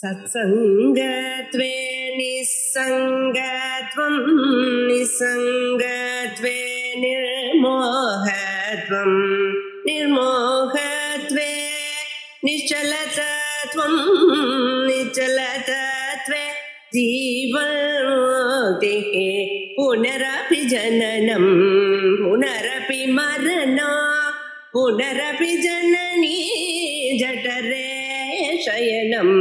सत्संगत्वे निस्संगत्वं निस्संगत्वे निर्मोहत्वं निर्मोहत्वे निश्चलतत्वं निश्चलतत्वे जीवन्मुक्तिः पुनरपि जननं पुनरपि मरणं पुनरपि जननी जठरे शयनम्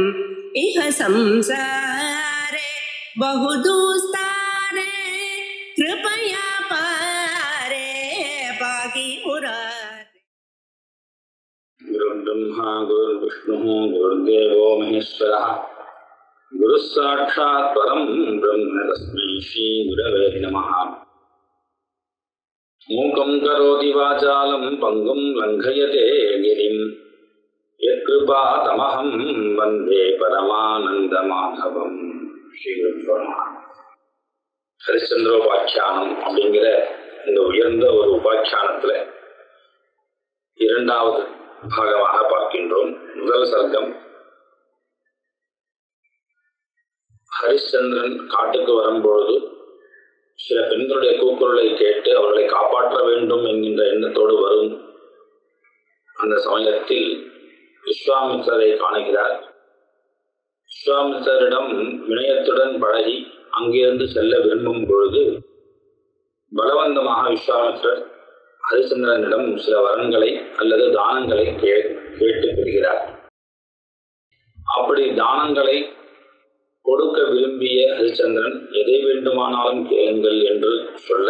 इह संसारे बहुदुस्तारे कृपया पारे पाहि मुरारे। गुरुर्ब्रह्मा गुरुर्विष्णुः गुरुर्देवो महेश्वरः गुरुः साक्षात् परं ब्रह्म तस्मै श्री गुरवे नमः। मूकं करोति वाचालं पङ्गुं लङ्घयते गिरिं यत्कृपातमहं वन्दे परमानन्दमाधवம். ஹரிச்சந்திரோபாக்கியானம் அப்படிங்கிற இந்த உயர்ந்த ஒரு உபாக்கியானத்தில் இரண்டாவது பாகமாக பார்க்கின்றோம். முதல் சர்க்கம், ஹரிச்சந்திரன் காட்டுக்கு வரும்பொழுது சில பெண்களுடைய கூக்குரலை கேட்டு அவர்களை காப்பாற்ற வேண்டும் என்கின்ற எண்ணத்தோடு வரும் அந்த சமயத்தில் விஸ்வாமித்திரரை காணுகிறார். விஸ்வாமித்திரரிடம் வினயத்துடன் பழகி அங்கிருந்து செல்ல விரும்பும் பொழுது பலவந்தமாக விஸ்வாமித்திரர் ஹரிச்சந்திரனிடம் சில வரன்களை அல்லது தானங்களை கேட்டு பெறுகிறார். அப்படி தானங்களை கொடுக்க விரும்பிய ஹரிச்சந்திரன் எதை வேண்டுமானாலும் கேளுங்கள் என்று சொல்ல,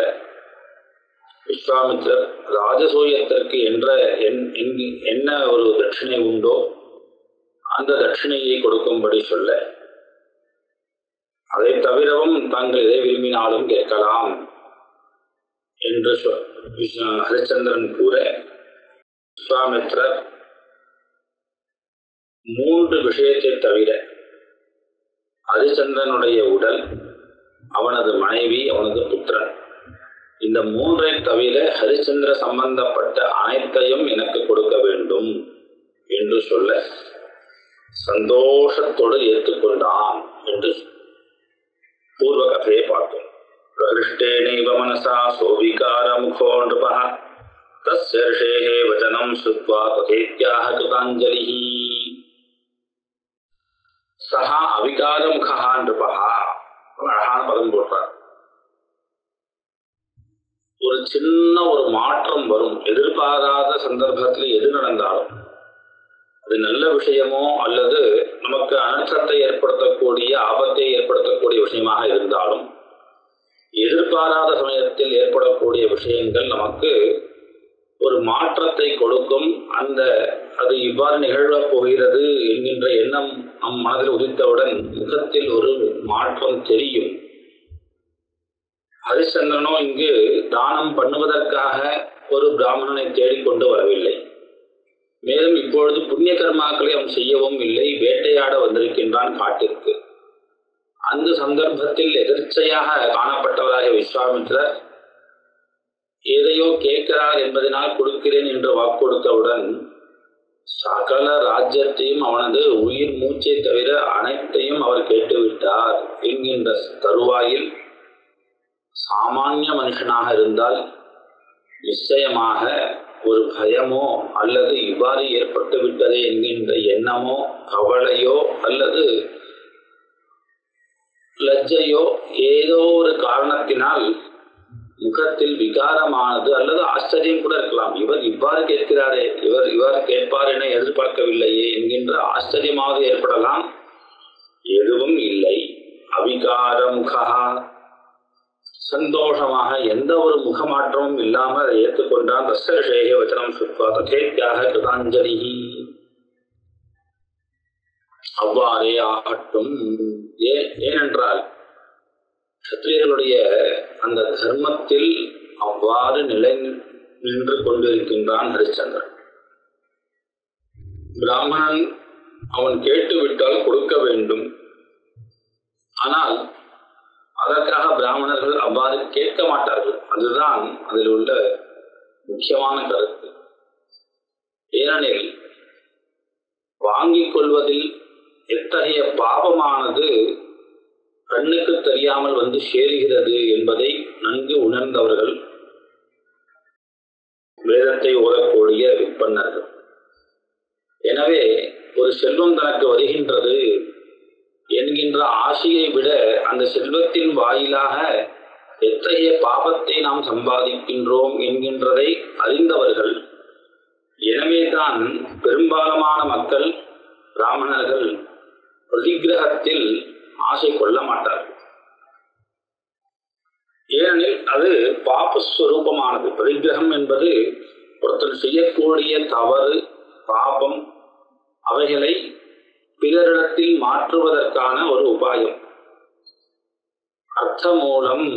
விஸ்வாமித்திரர் ராஜசூயத்திற்கு என்ன ஒரு தட்சிணை உண்டோ அந்த தட்சிணையை கொடுக்கும்படி சொல்ல, அதை தவிரவும் தாங்கள் எதை விரும்பினாலும் கேட்கலாம் என்று ஹரிச்சந்திரன் கூற, விஸ்வாமித்திரர் 3 விஷயத்தை தவிர ஹரிச்சந்திரனுடைய உடல், அவனது மனைவி, அவனது புத்திரன், இந்த 3ஐ தவிர ஹரிச்சந்திர சம்பந்தப்பட்ட அனைத்தையும் எனக்கு கொடுக்க வேண்டும் என்று சொல்ல சந்தோஷத்தோடு ஏற்றுக்கொண்டான் என்று பூர்வ கதையை பார்த்தோம். பிரகிருஷ்டேனைவ மனசா சோவிகார முகோ நிருபः தஸ்ய ரிஷேः வசனம் ஸ்ருத்வா ததேத்யாஹ கிருதாஞ்சலிஹ சஹா அவிகார முகா நிருபः. அழகான பதம் போட்டார். ஒரு சின்ன ஒரு மாற்றம் வரும், எதிர்பாராத சந்தர்ப்பத்தில் எது நடந்தாலும், அது நல்ல விஷயமோ அல்லது நமக்கு அனர்த்தத்தை ஏற்படுத்தக்கூடிய ஆபத்தை ஏற்படுத்தக்கூடிய விஷயமாக இருந்தாலும், எதிர்பாராத சமயத்தில் ஏற்படக்கூடிய விஷயங்கள் நமக்கு ஒரு மாற்றத்தை கொடுக்கும். அது இவ்வாறு நிகழப் போகிறது என்கின்ற எண்ணம் நம் மனதில் உதித்தவுடன் முகத்தில் ஒரு மாற்றம் தெரியும். ஹரிச்சந்திரனோ இங்கு தானம் பண்ணுவதற்காக ஒரு பிராமணனை தேடிக்கொண்டு வரவில்லை. மேலும் இப்பொழுது புண்ணிய கர்மாக்களை அவன் செய்யவும் இல்லை, வேட்டையாட வந்திருக்கின்றான் காட்டிற்கு. அந்த சந்தர்ப்பத்தில் எதிர்ச்சையாக காணப்பட்டவராக விஸ்வாமித்திரர் எதையோ கேட்கிறார் என்பதனால் கொடுக்கிறேன் என்று வாக்கு கொடுத்தவுடன் சகல ராஜ்யத்தையும் அவனது உயிர் மூச்சை தவிர அனைத்தையும் அவர் கேட்டுவிட்டார் என்கின்ற தருவாயில் சாமானிய மனுஷனாக இருந்தால் நிச்சயமாக ஒரு பயமோ அல்லது இவ்வாறு ஏற்பட்டு விட்டதே என்கின்ற எண்ணமோ கவலையோ அல்லது லஜ்ஜையோ ஏதோ ஒரு காரணத்தினால் முகத்தில் விகாரமானது அல்லது ஆச்சரியம் கூட இருக்கலாம். இவர் இவ்வாறு கேட்கிறாரே, இவ்வாறு கேட்பார் என எதிர்பார்க்கவில்லையே என்கின்ற ஆச்சரியமாக ஏற்படலாம். எதுவும் இல்லை. அவிகார முகா, சந்தோஷமாக எந்த ஒரு முகமாற்றமும் இல்லாமல் அதை ஏற்றுக்கொண்டான். தஸ்ய ரிஷேः வசனம் ஸ்ருத்வா ததேத்யாஹ கிருதாஞ்சலிஹ. அவ்வாறே ஆகட்டும். ஏனென்றால் க்ஷத்ரியர்களுடைய அந்த தர்மத்தில் அவ்வாறு நிலை நின்று கொண்டிருக்கின்றான் ஹரிச்சந்திரன். பிராமணன் அவன் கேட்டுவிட்டால் கொடுக்க வேண்டும். ஆனால் அதற்காக பிராமணர்கள் அவ்வாறு கேட்க மாட்டார்கள். அதுதான் அதில் உள்ள முக்கியமான கருத்து. ஏனெனில் வாங்கிக் கொள்வதில் எத்தகைய பாபமானது கண்ணுக்கு தெரியாமல் வந்து சேருகிறது என்பதை நன்கு உணர்ந்தவர்கள் வேதத்தை ஓதக்கூடிய விற்பன்னர்கள். எனவே ஒரு செல்வம் தனக்கு வருகின்றது என்கின்ற ஆசையை விட அந்த செல்வத்தின் வாயிலாக எத்தகைய பாபத்தை நாம் சம்பாதிக்கின்றோம் என்கின்றதை அறிந்தவர்கள். எனவேதான் பெரும்பாலான மக்கள் பிராமணர்கள் பிரதிகிரகத்தில் ஆசை கொள்ள மாட்டார்கள். ஏனெனில் அது பாபஸ்வரூபமானது. பிரதிகிரகம் என்பது ஒருத்தர் செய்யக்கூடிய தவறு, பாபம், அவைகளை பிறரிடத்தில் மாற்றுவதற்கான ஒரு உபாயம். அர்த்தமூலம்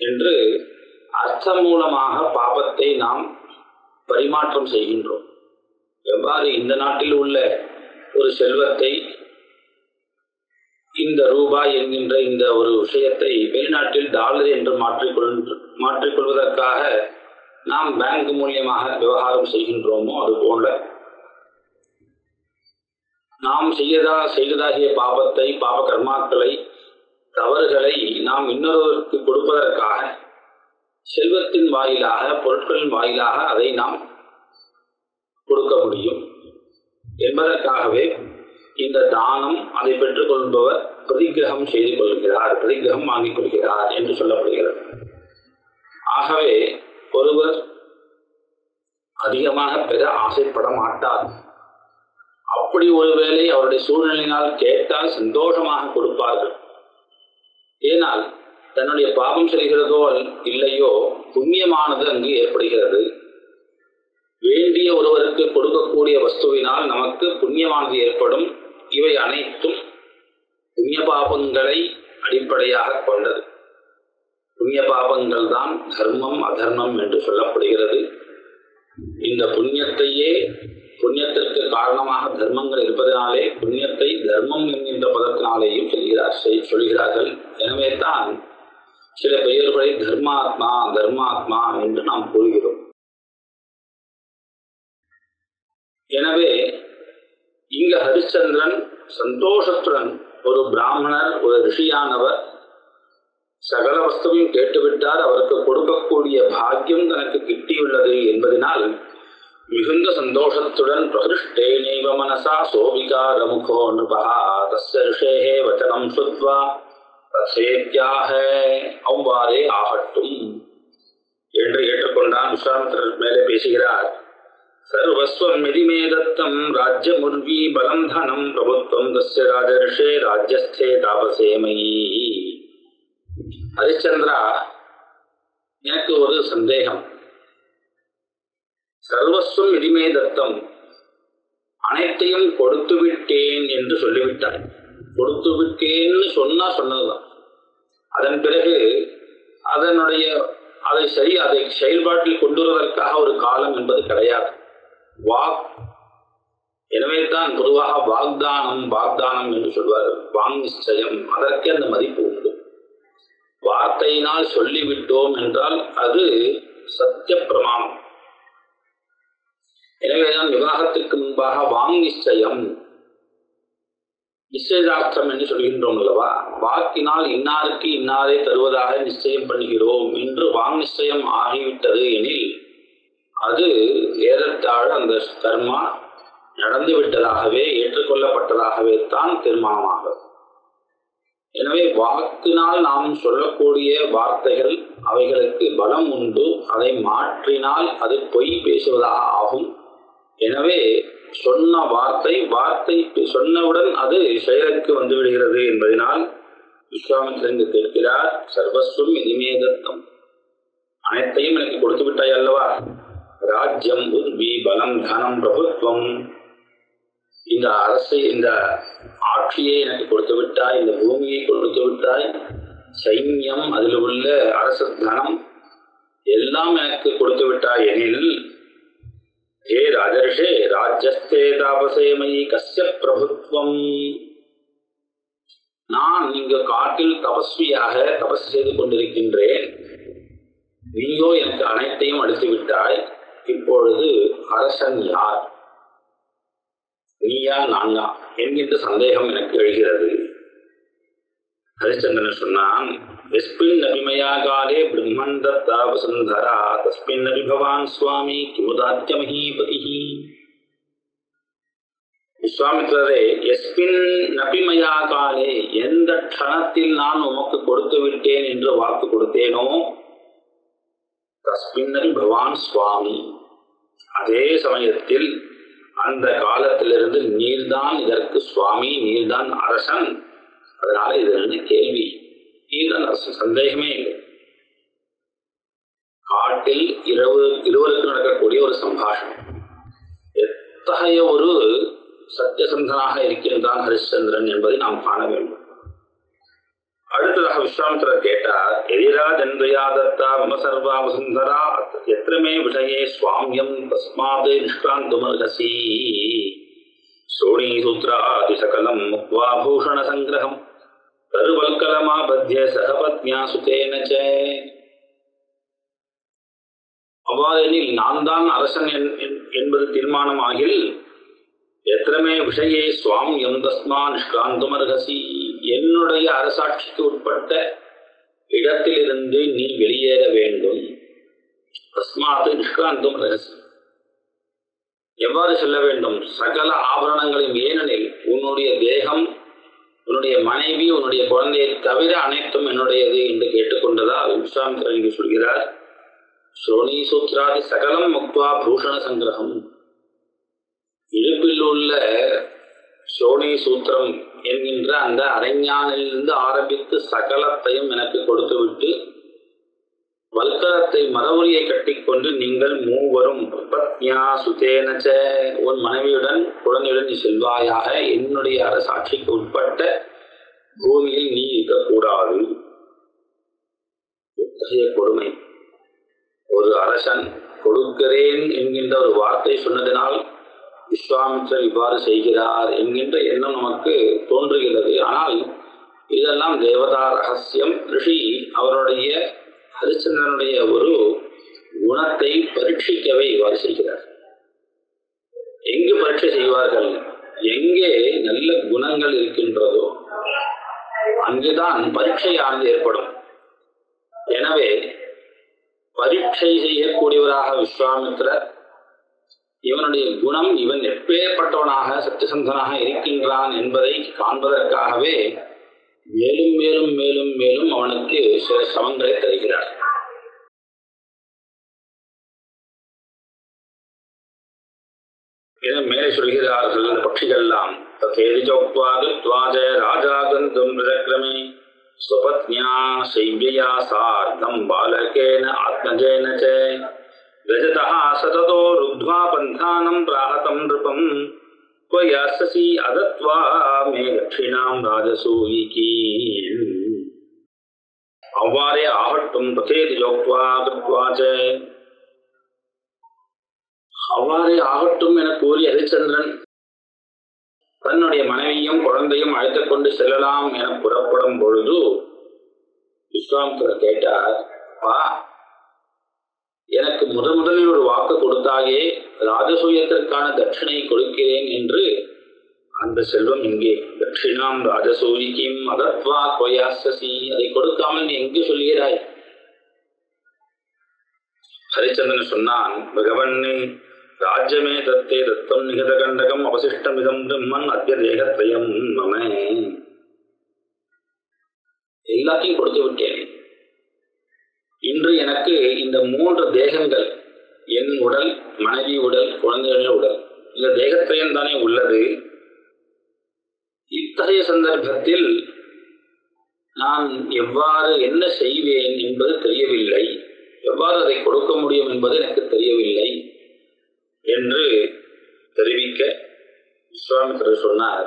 என்று அர்த்தமூலமாக பாபத்தை நாம் பரிமாற்றம் செய்கின்றோம். எவ்வாறு இந்த நாட்டில் உள்ள ஒரு செல்வத்தை, இந்த ரூபாய் என்கின்ற இந்த ஒரு விஷயத்தை வெளிநாட்டில் டாலர் என்று மாற்றிக்கொள்வதற்காக நாம் பேங்க் மூலியமாக விவகாரம் செய்கின்றோமோ, அதுபோல நாம் செய்ததாகிய பாபத்தை, பாப கர்மாக்களை, தவறுகளை நாம் இன்னொருவருக்கு கொடுப்பதற்காக செல்வத்தின் வாயிலாக, பொருட்களின் வாயிலாக அதை நாம் கொடுக்க முடியும் என்பதற்காகவே இந்த தானம், அதை பெற்றுக் கொள்பவர் பிரதிகிரகம் செய்து கொள்கிறார், பிரதிகிரகம் வாங்கிக் கொள்கிறார் என்று சொல்லப்படுகிறது. ஆகவே ஒருவர் அதிகமாக பெற ஆசைப்பட மாட்டார். அப்படி ஒருவேளை அவருடைய சூழ்நிலையினால் கேட்டால் சந்தோஷமாக கொடுப்பார்கள். ஏனால் தன்னுடைய பாவம் செல்கிறதோ இல்லையோ புண்ணியமானது அங்கு ஏற்படுகிறது. வேண்டிய ஒருவருக்கு கொடுக்கக்கூடிய வஸ்துவினால் நமக்கு புண்ணியமானது ஏற்படும். இவை அனைத்தும் புண்ணிய பாபங்களை அடிப்படையாக கொண்டது. புண்ணிய பாபங்கள் தான் தர்மம், அதர்மம் என்று சொல்லப்படுகிறது. இந்த புண்ணியத்திற்கு காரணமாக தர்மங்கள் இருப்பதனாலே புண்ணியத்தை தர்மம் என்கின்ற பதத்தினாலேயும் சொல்கிறார்கள். எனவே தான் சில பெயர்களை தர்மாத்மா, தர்மாத்மா என்று நாம் கூறுகிறோம். எனவே இங்கு ஹரிச்சந்திரன் சந்தோஷத்துடன், ஒரு பிராமணர், ஒரு ரிஷியானவர் சகல வஸ்துவையும் கேட்டுவிட்டார், அவருக்கு கொடுக்கக்கூடிய பாக்கியம் தனக்கு கிட்டியுள்ளது என்பதனால் மிகுந்த சந்தோஷத்துடன் பிரகிருஷ்டேனைவ மனசா சோவிகாரமுகோ நிருபஹா தஸ்ய ரிஷேஹே வசனம் சுத்வா தத்சேத்யாக அவ்வாறே ஆகட்டும் என்று ஏற்றுக்கொண்டான். விஸ்வாமித்திரர் மேலே பேசுகிறார். சர்வஸ்வம் மெதிமே தத்தம் ராஜ்யமுர்வி பலம் தனம் பிரபுத்வம் தஸ்ய ராஜரிஷே ராஜ்யஸ்தே தாபசேமயி. ஹரிச்சந்திரா, எனக்கு ஒரு சந்தேகம். சர்வஸ்வம் மெதிமே தத்தம், அனைத்தையும் கொடுத்து விட்டேன் என்று சொல்லிவிட்டார். கொடுத்து விட்டேன்னு சொன்னதுதான். அதன் பிறகு அதை செயல்பாட்டில் கொண்டு வருவதற்காக ஒரு காலம் என்பது கிடையாது. எனவே தான் பொதுவாக வாக்தானம் என்று சொல்வார்கள். வாங் நிச்சயம், அதற்கு அந்த மதிப்பு உண்டு. வார்த்தையினால் சொல்லிவிட்டோம் என்றால் அது சத்திய பிரமாணம். எனவேதான் விவாகத்திற்கு முன்பாக வாங் நிச்சயம், நிச்சயதார்த்தம் என்று சொல்கின்றோம் அல்லவா. வாக்கினால் இன்னாருக்கு இன்னாரை தருவதாக நிச்சயம் பண்ணுகிறோம் என்று வாங் நிச்சயம் ஆகிவிட்டது எனில் அது ஏறத்தாழ அந்த கர்மா நடந்து விட்டதாகவே, ஏற்றுக்கொள்ளப்பட்டதாகவே தான் தீர்மானமாகும். எனவே வாக்கினால் நாம் சொல்லக்கூடிய வார்த்தைகள், அவைகளுக்கு பலம் உண்டு. அதை மாற்றினால் அது பொய் பேசுவதாக ஆகும். எனவே சொன்ன வார்த்தை சொன்னவுடன் அது செயலுக்கு வந்துவிடுகிறது என்பதனால் விஸ்வாமித்திரன் கேட்கிறார், சர்வஸ்வம் எதிமே தத்தம், அனைத்தையும் எனக்கு கொடுத்து விட்டாய் அல்லவா. ராஜ்யம், உர்வி, பலம், தனம், பிரபுத்துவம், இந்த அரசை, இந்த ஆட்சியை எனக்கு கொடுத்து விட்டாய், இந்த பூமியை கொடுத்து விட்டாய், சைன்யம், அதில் உள்ள அரச தனம் எல்லாம் எனக்கு கொடுத்து விட்டாய் எனில், ஹே ராஜர்ஷே ராஜ்யஸ்தே தாபசேமயி கஸ்ய பிரபுத்வம், நான் இங்கு காட்டில் தபஸ்வியாக தபஸ் செய்து கொண்டிருக்கின்றேன், நீயோ எனக்கு அனைத்தையும் அளித்து விட்டாய், இப்பொழுது அரசன் யார்? நீயா நானா என்கின்ற சந்தேகம் எனக்கு எழுகிறது. ஹரிச்சந்திரன் சொன்னான், எஸ்மின் அபிமயா காலே பிரம்மன் தத்தா வசுந்தரா தஸ்மின் அபி பவான் சுவாமி கிமுதாத்ய மஹீபதி. விஸ்வாமித்திரரே, எஸ்மின் நபிமயா காலே, எந்த க்ஷணத்தில் நான் உமக்கு கொடுத்து விட்டேன் என்று வாக்கு கொடுத்தேனோ தஸ்மின் அபி பவான் சுவாமி, அதே சமயத்தில் அந்த காலத்திலிருந்து நீர்தான் இதற்கு சுவாமி, நீர்தான் அரசன். அதனால இது என்ன கேள்வி, நீர்தான் அரசன், சந்தேகமே இல்லை. காட்டில் இருவருக்கு நடக்கக்கூடிய ஒரு சம்பாஷணம். எத்தகைய ஒரு சத்தியசந்தனாக இருக்கின்றான் ஹரிச்சந்திரன் என்பதை நாம் காண வேண்டும். அடுத்ததாக விஸ்வாமித்திரர் கேட்டார், எதிராஜன்வயாதத்தா மம சர்வா வசுந்தரா எத்திரமே விஷயே சுவாமியம் தஸ்மாத் நிஷ்கிராந்துமர்ஹசி சோணி சூத்ராதி சகலம் முக்வா பூஷண சங்கிரகம் தருவல்கலமாபத்ய சகபத்யா சுதேன ச. அவ்வாறெனில் நான் தான் அரசன் என்பது தீர்மானமாகில் எத்திரமே விஷயே சுவாமியம் தஸ்மா நிஷ்கிராந்துமர்ஹசி, என்னுடைய அரசாட்சிக்கு உட்பட்ட இடத்திலிருந்து நீ வெளியேற வேண்டும். தஸ்மாத் நிஷ்கிராந்துமர்ஹசி, எவ்வாறு செல்ல வேண்டும்? சகல ஆபரணங்களையும், ஏனெனில் உன்னுடைய தேகம், உன்னுடைய மனைவி, உன்னுடைய குழந்தையை தவிர அனைத்தும் என்னுடையது என்று கேட்டுக்கொண்டதால் விஸ்வாமித்திரர் இங்கு சொல்கிறார், ஸ்ரோணி சூத்ராதி சகலம் முக்வா பூஷண சங்கிரகம். இடுப்பில் உள்ள சோனி சூத்திரம் என்கின்ற அந்த அரைஞானிலிருந்து ஆரம்பித்து சகலத்தையும் எனக்கு கொடுத்துவிட்டு வல்கலத்தை மரவரியை கட்டிக்கொண்டு நீங்கள் மூவரும் பத்னியா சுதேனச்ச, உன் மனைவியுடன் குழந்தையுடன் நீ செல்வாயாக, என்னுடைய அரசாட்சிக்கு உட்பட்ட பூமியில் நீ இருக்கக்கூடாது. எத்தகைய கொடுமை! ஒரு அரசன் கொடுக்கிறேன் என்கின்ற ஒரு வார்த்தை சொன்னதினால் விஸ்வாமித்திரர் இவ்வாறு செய்கிறார் என்கின்ற எண்ணம் நமக்கு தோன்றுகிறது. ஆனால் இதெல்லாம் தேவதா ரகசியம். ரிஷி அவருடைய ஹரிச்சந்திரனுடைய ஒரு குணத்தை பரீட்சிக்கவே இவ்வாறு செய்கிறார். எங்கு பரீட்சை செய்வார்கள்? எங்கே நல்ல குணங்கள் இருக்கின்றதோ அங்குதான் பரீட்சையானது ஏற்படும். எனவே பரீட்சை செய்யக்கூடியவராக விஸ்வாமித்திரர், இவனுடைய குணம், இவன் எப்பேற்பட்டவனாக சத்தியசந்தனாக இருக்கின்றான் என்பதை காண்பதற்காகவே மேலும் மேலும் மேலும் மேலும் அவனுக்கு சில சமங்களை தருகிறார். என மேலே சொல்கிறார்கள் இந்த பட்சிகள்லாம், ராஜா கந்தும் பிரஜக்ரமே ஸ்வபத்ன்யா சைவ்யா சார்த்தம் பாலகேன ஆத்மஜேன ச ரஜதः சததோ ருத்வா பந்தானம் பிராஹதம் நிருபம் த்வயாஸ்ஸசி அதத்வா மே தட்சிணாம் ராஜசூயிகி. அவ்வாறே ஆகட்டும் பதேதி ஜோக்வா கிருத்வா ச, அவ்வாறே ஆகட்டும் என கூறி ஹரிச்சந்திரன் தன்னுடைய மனைவியும் குழந்தையும் அழைத்துக் கொண்டு செல்லலாம் என புறப்படும் பொழுது விஸ்வாமித்திரர் கேட்டார், அப்பா, எனக்கு முதலில் ஒரு வாக்கு கொடுத்தாயே, ராஜசூயத்திற்கான தட்சிணை கொடுக்கிறேன் என்று. அந்த செல்வம் இங்கே தட்சிணாம் ராஜசூயிக்கும் அதத்வா கொயாசி, அதை கொடுக்காமல் நீ எங்கு சொல்கிறாய்? ஹரிச்சந்திரன் சொன்னான், பகவன் ராஜ்யமே தத்தே தத்தம் நிகத கண்டகம் அவசிஷ்டம் இதம் பிரம்மன் அத்திய தேகத்வயம் மம. எல்லாத்தையும் கொடுத்து விட்டேன். இன்று எனக்கு இந்த 3 தேகங்கள், என் உடல், மனைவி உடல், குழந்தைகளின் உடல், இந்த தேகத்வயம் தானே உள்ளது. இத்தகைய சந்தர்ப்பத்தில் நான் எவ்வாறு என்ன செய்வேன் என்பது தெரியவில்லை, எவ்வாறு அதை கொடுக்க முடியும் என்பது எனக்கு தெரியவில்லை என்று தெரிவிக்க விஸ்வாமித்திரர் சொன்னார்.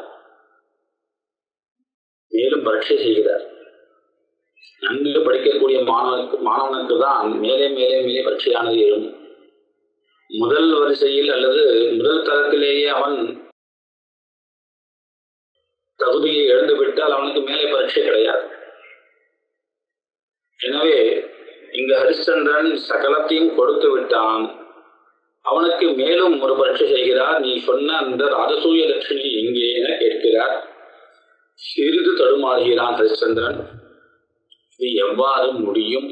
மேலும் பரீட்சை செய்கிறார். நன்கு படிக்கக்கூடிய மாணவனுக்கு தான் மேலே மேலே மேலே பரீட்சையானது எழும். முதல் வரிசையில் அல்லது முதல் தரத்திலேயே அவன் தகுதியை இழந்துவிட்டால் அவனுக்கு மேலே பரீட்சை கிடையாது. எனவே இங்கு ஹரிச்சந்திரன் சகலத்தையும் கொடுத்து விட்டான். அவனுக்கு மேலும் ஒரு பரீட்சை செய்கிறார். நீ சொன்ன அந்த ராஜசூய தட்சிணை எங்கே என கேட்கிறார். சிறிது தடுமாறுகிறான் ஹரிச்சந்திரன். இது எவ்வாறு முடியும்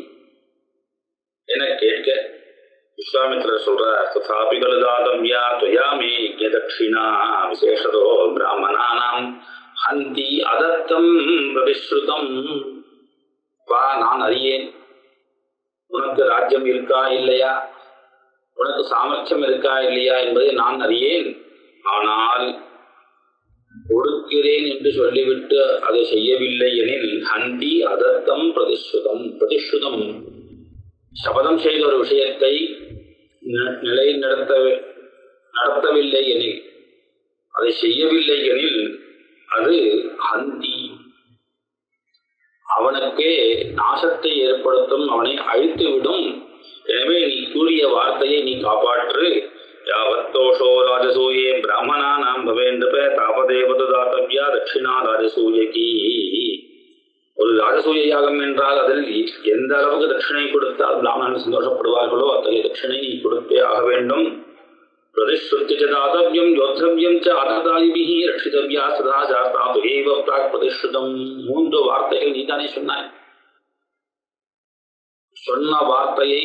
என கேட்க விஸ்வாமித்திரர் சொல்றார், ததாபி கலுதாதவ்யா துவயா மே யஜ்ஞ தட்சிணா விசேஷதோ பிராமணானாம் ஹந்தி அதத்தம் பிரவிஸ்ருதம். வா, நான் அறியேன் உனக்கு ராஜ்யம் இருக்கா இல்லையா, உனக்கு சாமர்த்தியம் இருக்கா இல்லையா என்பதை நான் அறியேன். ஆனால் கொடுக்கிறேன் என்று சொல்லிவிட்டு அதை செய்யவில்லை எனில் ஹந்தி அதத்தம் பிரதிஷ்ருதம் சபதம் செய்த ஒரு விஷயத்தை நிலை நடத்தவில்லை எனில், அதை செய்யவில்லை எனில் அது ஹந்தி, அவனுக்கே நாசத்தை ஏற்படுத்தும், அவனை அழித்துவிடும். எனவே நீ கூறிய வார்த்தையை நீ காப்பாற்று. யாவத்தோஷோ ராஜசூயே பிராமணானாம் பவேந்திர தாபதேவது தாத்தவ்யா தட்சிணா ராஜசூயகி. ஒரு ராஜசூய யாகம் என்றால் அதில் எந்த அளவுக்கு தட்சிணை கொடுத்தால் பிராமணர்கள் சந்தோஷப்படுவார்களோ அத்தகைய தட்சிணை நீ கொடுத்தே ஆக வேண்டும். பிரதிஷ்ருத்தி தாத்தவ்யம் யோத்தவ்யம் ச ஆததாயிபிஹி ரட்சிதவ்யா சதா ஜாஸ்தா துயைவ ப்ராக் பிரதிஷ்ருதம். 3 வார்த்தைகள் நீதானே சொன்னாய். சொன்ன வார்த்தையை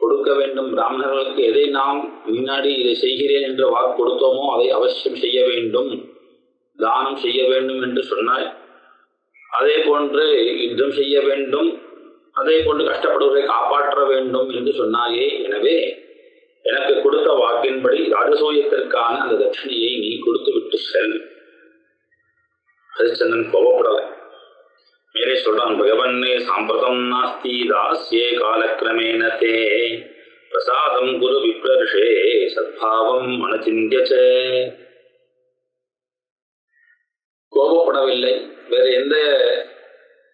கொடுக்க வேண்டும். பிராமணர்களுக்கு எதை நாம் முன்னாடி இதை செய்கிறேன் என்று வாக்கு கொடுத்தோமோ அதை அவசியம் செய்ய வேண்டும், தானம் செய்ய வேண்டும் என்று சொன்னாய். அதே போன்று யுத்தம் செய்ய வேண்டும், அதே போன்று கஷ்டப்படுவதை காப்பாற்ற வேண்டும் என்று சொன்னாயே. எனவே எனக்கு கொடுத்த வாக்கின்படி ராஜசூயத்திற்கான அந்த தட்சிணையை நீ கொடுத்து விட்டு செல். ஹரிச்சந்திரன் கோபப்படலை. மேலே சொல்றான், பகவன்னே சாம்பிரதம் நாஸ்தி தாஸ்யே காலக்கிரமேண தே பிரசாதம் குரு விப்ரர்ஷே சத்பாவம் அனுசிந்திய. கோபப்படவில்லை, வேற எந்த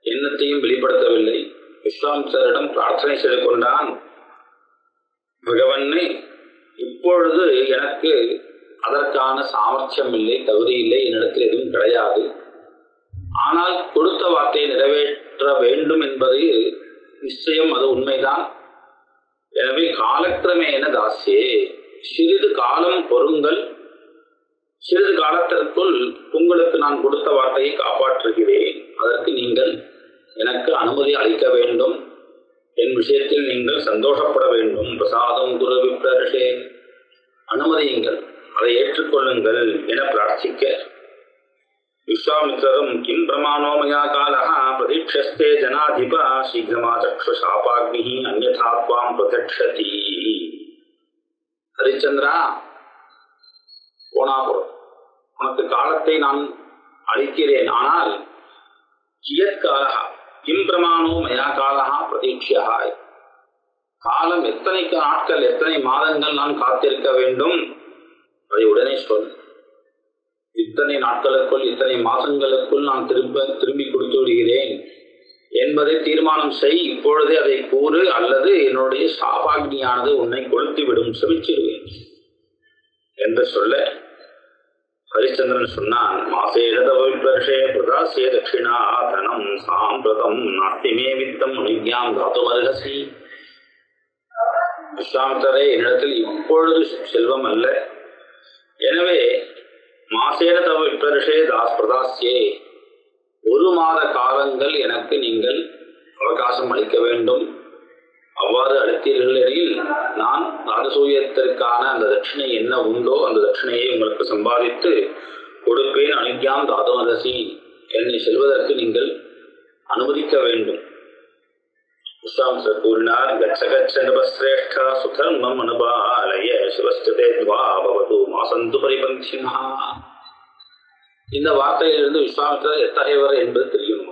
எண்ணத்தையும் வெளிப்படுத்தவில்லை. விஸ்வாமித்திரரிடம் பிரார்த்தனை செய்து கொண்டான். பகவன்னே, இப்பொழுது எனக்கு அதற்கான சாமர்த்தியம் இல்லை, தகுதி இல்லை, என்னிடத்தில் எதுவும் கிடையாது. ஆனால் கொடுத்த வார்த்தையை நிறைவேற்ற வேண்டும் என்பது நிச்சயம், அது உண்மைதான். எனவே காலக்கிரமேன தாசியே, சிறிது காலம் பொறுங்கள், சிறிது காலத்திற்குள் உங்களுக்கு நான் கொடுத்த வார்த்தையை காப்பாற்றுகிறேன். அதற்கு நீங்கள் எனக்கு அனுமதி அளிக்க வேண்டும், என் விஷயத்தில் நீங்கள் சந்தோஷப்பட வேண்டும். பிரசாதம் குரு விப்ரர்ஷே, அனுமதியுங்கள், அதை ஏற்றுக்கொள்ளுங்கள் என பிரார்த்திக்க விஸ்வாமித்திரரும் கிம் பிரமாணோ மயா காலஹ பிரதீட்சஸ்தே ஜனாதிப சீக்கிரமாச்சக்ஷுஷாபாக்னிஹி அன்யதா த்வாம் பிரதக்ஷதி. ஹரிச்சந்திரா, போனாபுரம், உனக்கு காலத்தை நான் அளிக்கிறேன். ஆனால் கியத் காலஹ கிம் பிரமாணோ மயா காலஹ பிரதீட்சியா, காலம் எத்தனை நாட்கள், எத்தனை மாதங்கள் நான் காத்திருக்க வேண்டும், அதை உடனே சொல். இத்தனை நாட்களுக்குள், இத்தனை மாதங்களுக்குள் நான் திரும்பி கொடுத்து விடுகிறேன் என்பதை தீர்மானம் செய். இப்பொழுதே அதை கூறு, அல்லது என்னுடைய சாபாக்னியானது உன்னை கொளுத்தி விடும், சபிச்சிடுவேன் என்று சொல்ல ஹரிச்சந்திரன் சொன்னான், மாசேஷே பிரதாசிய தட்சிணா தனம் சாம்பிரதம் நாஸ்திமே வித்தம் அனுஜ்ஞாம் தாதுமர்ஹசி. விஸ்வாமித்திரரே, என்னிடத்தில் இப்பொழுது செல்வம் அல்ல. எனவே மாசேன தவ விப்ரர்ஷே தாஸ் பிரதாசியே, 1 மாத காலங்கள் எனக்கு நீங்கள் அவகாசம் அளிக்க வேண்டும். அவ்வாறு அளித்தீர்கள் எனில் நான் ராஜசூயத்திற்கான அந்த தட்சிணை என்ன உண்டோ அந்த தட்சிணையை உங்களுக்கு சம்பாதித்து கொடுப்பேன். அனுஜ்ஞாம் தாதுமர்ஹசி, என்னை செல்வதற்கு நீங்கள் அனுமதிக்க வேண்டும். விஸ்வாமித்திரர் கூறினார், கச்ச கச்ச நிபஸ்ரேஷ்ட சுதர்மம் அனுபாலய சிவஸ்தே துவா பவது மாசந்து பரிபந்தினா. இந்த வார்த்தையிலிருந்து விஸ்வாமித்திரர் எத்தகையவர் என்பது தெரியும்.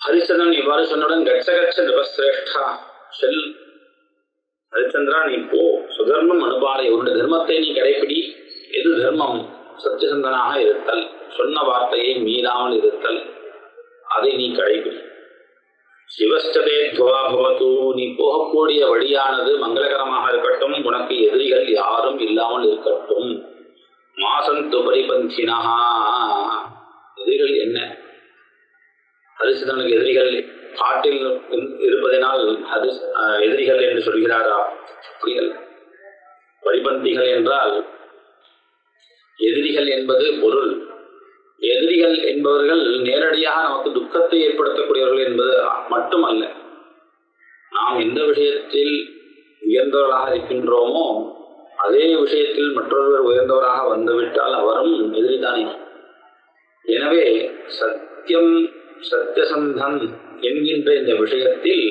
ஹரிச்சந்திரன் இவ்வாறு சொன்னவுடன், கச்ச கச்ச நிபஸ்ரேஷ்டா, செல் ஹரிச்சந்திரா, நீ போ. சுதர்மம் அனுபாலய, உன்னுடைய தர்மத்தை நீ கடைபிடி. எது தர்மம்? சத்தியசந்தனாக இருத்தல், சொன்ன வார்த்தையை மீறாமல் இருத்தல், அதை நீ கடைபிடி. சிவஸ்தே துவா பவது, நீ போகக்கூடிய வழியானது மங்களகரமாக இருக்கட்டும், உனக்கு எதிரிகள் யாரும் இல்லாமல் இருக்கட்டும். மாசந்து பரிபந்தினா, எதிரிகள் என்ன? ஹரிச்சந்திரனுக்கு எதிரிகள் காட்டில் இருப்பதனால் எதிரிகள் என்று சொல்கிறாரா? புரியல. பரிபந்திகள் என்றால் எதிரிகள் என்பது பொருள். எதிரிகள் என்பவர்கள் நேரடியாக நமக்கு துக்கத்தை ஏற்படுத்தக்கூடியவர்கள் என்பது மட்டுமல்ல. நாம் எந்த விஷயத்தில் உயர்ந்தவர்களாக இருக்கின்றோமோ அதே விஷயத்தில் மற்றொருவர் உயர்ந்தவராக வந்துவிட்டால் அவரும் எதிரிதானே. எனவே சத்தியம் சத்தியசந்தன் என்கின்ற இந்த விஷயத்தில்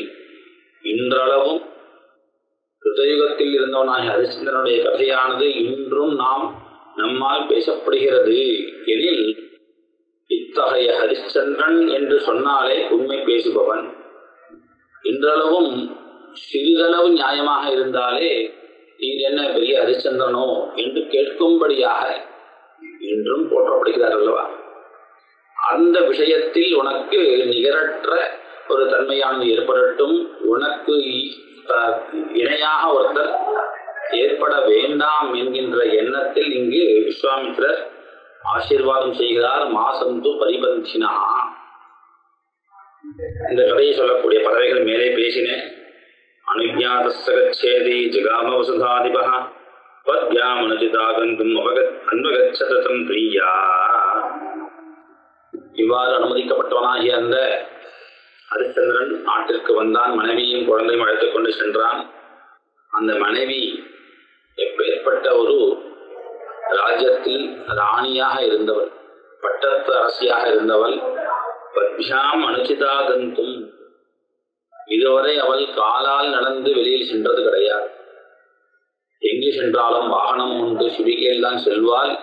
இன்றளவும் கிருதயுகத்தில் இருந்தவனாகிய ஹரிச்சந்திரனுடைய கதையானது இன்றும் நம்மால் பேசப்படுகிறது எனில், இத்தகைய ஹரிச்சந்திரன் என்று சொன்னாலே உண்மை பேசுபவன். இன்றளவும் சிறிதளவு நியாயமாக இருந்தாலே நீர் என்ன பெரிய ஹரிச்சந்திரனோ என்று கேட்கும்படியாக இன்றும் போற்றப்படுகிறார் அல்லவா. அந்த விஷயத்தில் உனக்கு நிகரற்ற ஒரு தன்மையானது ஏற்படட்டும், உனக்கு இணையாக ஒருத்தர் ஏற்பட வேண்டாம் என்கின்ற எண்ணத்தில் இங்கு விஸ்வாமித்திரர் ஆசீர்வாதம் செய்கிறார். மாசந்து பரிபந்தினா. இந்த கதையை சொல்லக்கூடிய பறவைகள் மேலே பேசினேன். அனுஜாதேதி ஜகாம வசுதாதிபா பத்யாமனுஜிதாகந்தும் அன்வகச்சதம் பிரியா. இவ்வாறு அனுமதிக்கப்பட்டவனாகிய அந்த ஹரிச்சந்திரன் நாட்டிற்கு வந்தான். மனைவியும் குழந்தையும் அழைத்துக் கொண்டு சென்றான். அந்த மனைவி எப்பேற்பட்ட ஒரு ராஜ்யத்தில் ராணியாக இருந்தவள், பட்டத்து அரசியாக இருந்தவள். பத்யாம் அனுஜிதாகந்தும், இதுவரை அவள் காலால் நடந்து வெளியில் சென்றது கிடையாது. எங்கு சென்றாலும் வாகனம் உண்டு, சிவிகையில் தான் செல்வாள்.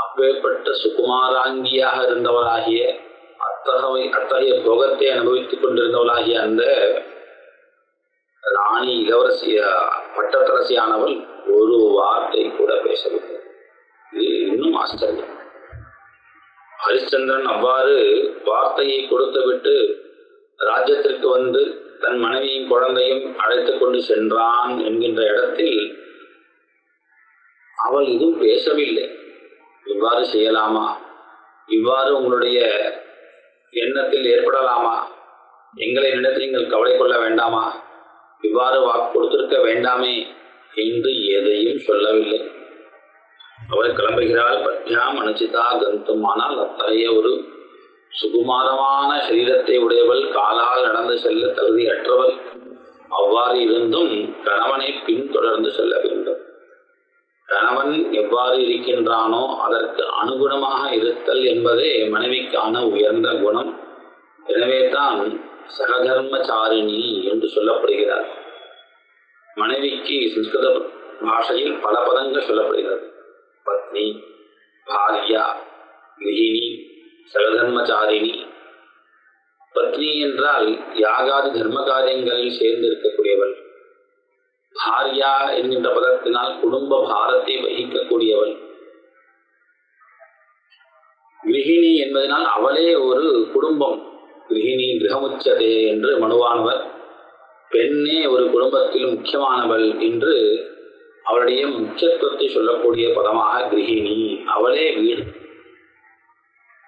அப்பேற்பட்ட சுகுமாராங்கியாக இருந்தவளாகிய அத்தகைய போகத்தை அனுபவித்துக் கொண்டிருந்தவளாகிய அந்த ராணி இளவரசி பட்டத்தரசியானவள் ஒரு வார்த்தை கூட பேசவில்லை. இது இன்னும் ஆச்சரியம். ஹரிச்சந்திரன் அவ்வாறு வார்த்தையை கொடுத்துவிட்டு ராஜ்யத்திற்கு வந்து தன் மனைவியும் குழந்தையும் அழைத்துக் கொண்டு சென்றான் என்கின்ற இடத்தில் அவள் இதுவும் பேசவில்லை. இவ்வாறு செய்யலாமா? இவ்வாறு உங்களுடைய எண்ணத்தில் ஏற்படலாமா? எங்களை நினைத்து நீங்கள் கவலை கொள்ள வேண்டாமா? இவ்வாறு வாக்கு கொடுத்திருக்க வேண்டாமே என்று எதையும் சொல்லவில்லை. அவள் கிளம்புகிறாள். பத்யாம் அனுஜிதா கந்தும். ஆனால் அத்தகைய ஒரு சுகுமாரமான சரீரத்தை உடையவள், காலால் நடந்து செல்ல தகுதியற்றவள். அவ்வாறு இருந்தும் கணவனை பின்தொடர்ந்து செல்ல வேண்டும். கணவன் எவ்வாறு இருக்கின்றானோ அதற்கு அனுகுணமாக இருத்தல் என்பதே மனைவிக்கான உயர்ந்த குணம். எனவே தான் சகதர்மச்சாரிணி என்று சொல்லப்படுகிறார். மனைவிக்கு சம்ஸ்கிருத பாஷையில் பல பதங்கள் சொல்லப்படுகிறது. பத்னி, பாரியா, கிரகிணி, சகதர்மச்சாரிணி. பத்னி என்றால் யாகாதி தர்ம காரியங்களில் சேர்ந்து இருக்கக்கூடியவள். பாரியா என்கின்ற பதத்தினால் குடும்ப பாரத்தை வகிக்கக்கூடியவள். கிரகிணி என்பதனால் அவளே ஒரு குடும்பம். கிரகிணி கிரகமுச்சதே என்று மனுவானவர், பெண்ணே ஒரு குடும்பத்தில் முக்கியமானவள் என்று அவளுடைய முக்கியத்துவத்தை சொல்லக்கூடிய பதமாக கிரகிணி, அவளே வீடு.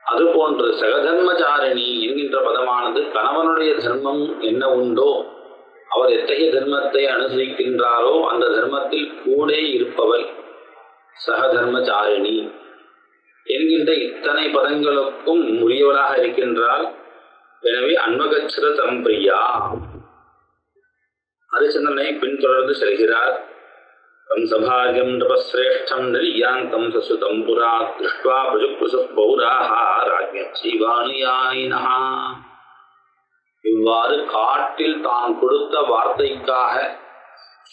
அதுபோன்று சகதர்மச்சாரிணி என்கின்ற பதமானது கணவனுடைய தர்மம் என்ன உண்டோ, அவர் எத்தகைய தர்மத்தை அனுசரிக்கின்றாரோ அந்த தர்மத்தில் கூட இருப்பவள் சகதர்மச்சாரிணி என்கின்ற இத்தனை பதங்களுக்கும் உரியவளாக இருக்கின்றாள். எனவே அன்வகச்சர தம்பிரியா. ஹரிச்சந்திரனை பின்தொடர்ந்து செல்கிறார். சபாரியம் நபஸ்ரேஷ்டம் நரியாந்தம் சசுதம் புரா திருஷ்ட்வா பிரஜுக்ருசு பௌராஹ ராஜ்ஞீவானுயாயினஹ. இவ்வாறு காட்டில் தான் கொடுத்த வார்த்தைக்காக,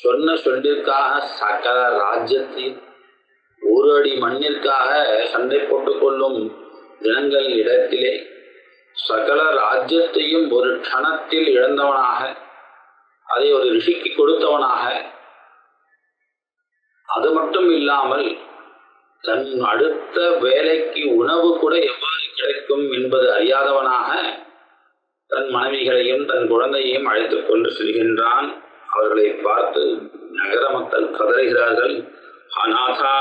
சொன்ன சொல்லிற்காக சகல ராஜ்யத்தில் ஒரு அடி மண்ணிற்காக சண்டை போட்டுக் கொள்ளும் ஜனங்கள் இடத்திலே சகல ராஜ்யத்தையும் ஒரு க்ஷணத்தில் இழந்தவனாக, அதை ஒரு ரிஷிக்கு கொடுத்தவனாக, அது மட்டும் இல்லாமல் தன் அடுத்த வேலைக்கு உணவு கூட எவ்வாறு கிடைக்கும் என்பது அறியாதவனாக தன் மனைவிகளையும் தன் குழந்தையையும் அழைத்துக் கொண்டு செல்கின்றான். அவர்களை பார்த்து நகர மக்கள் கதறுகிறார்கள். அநாதா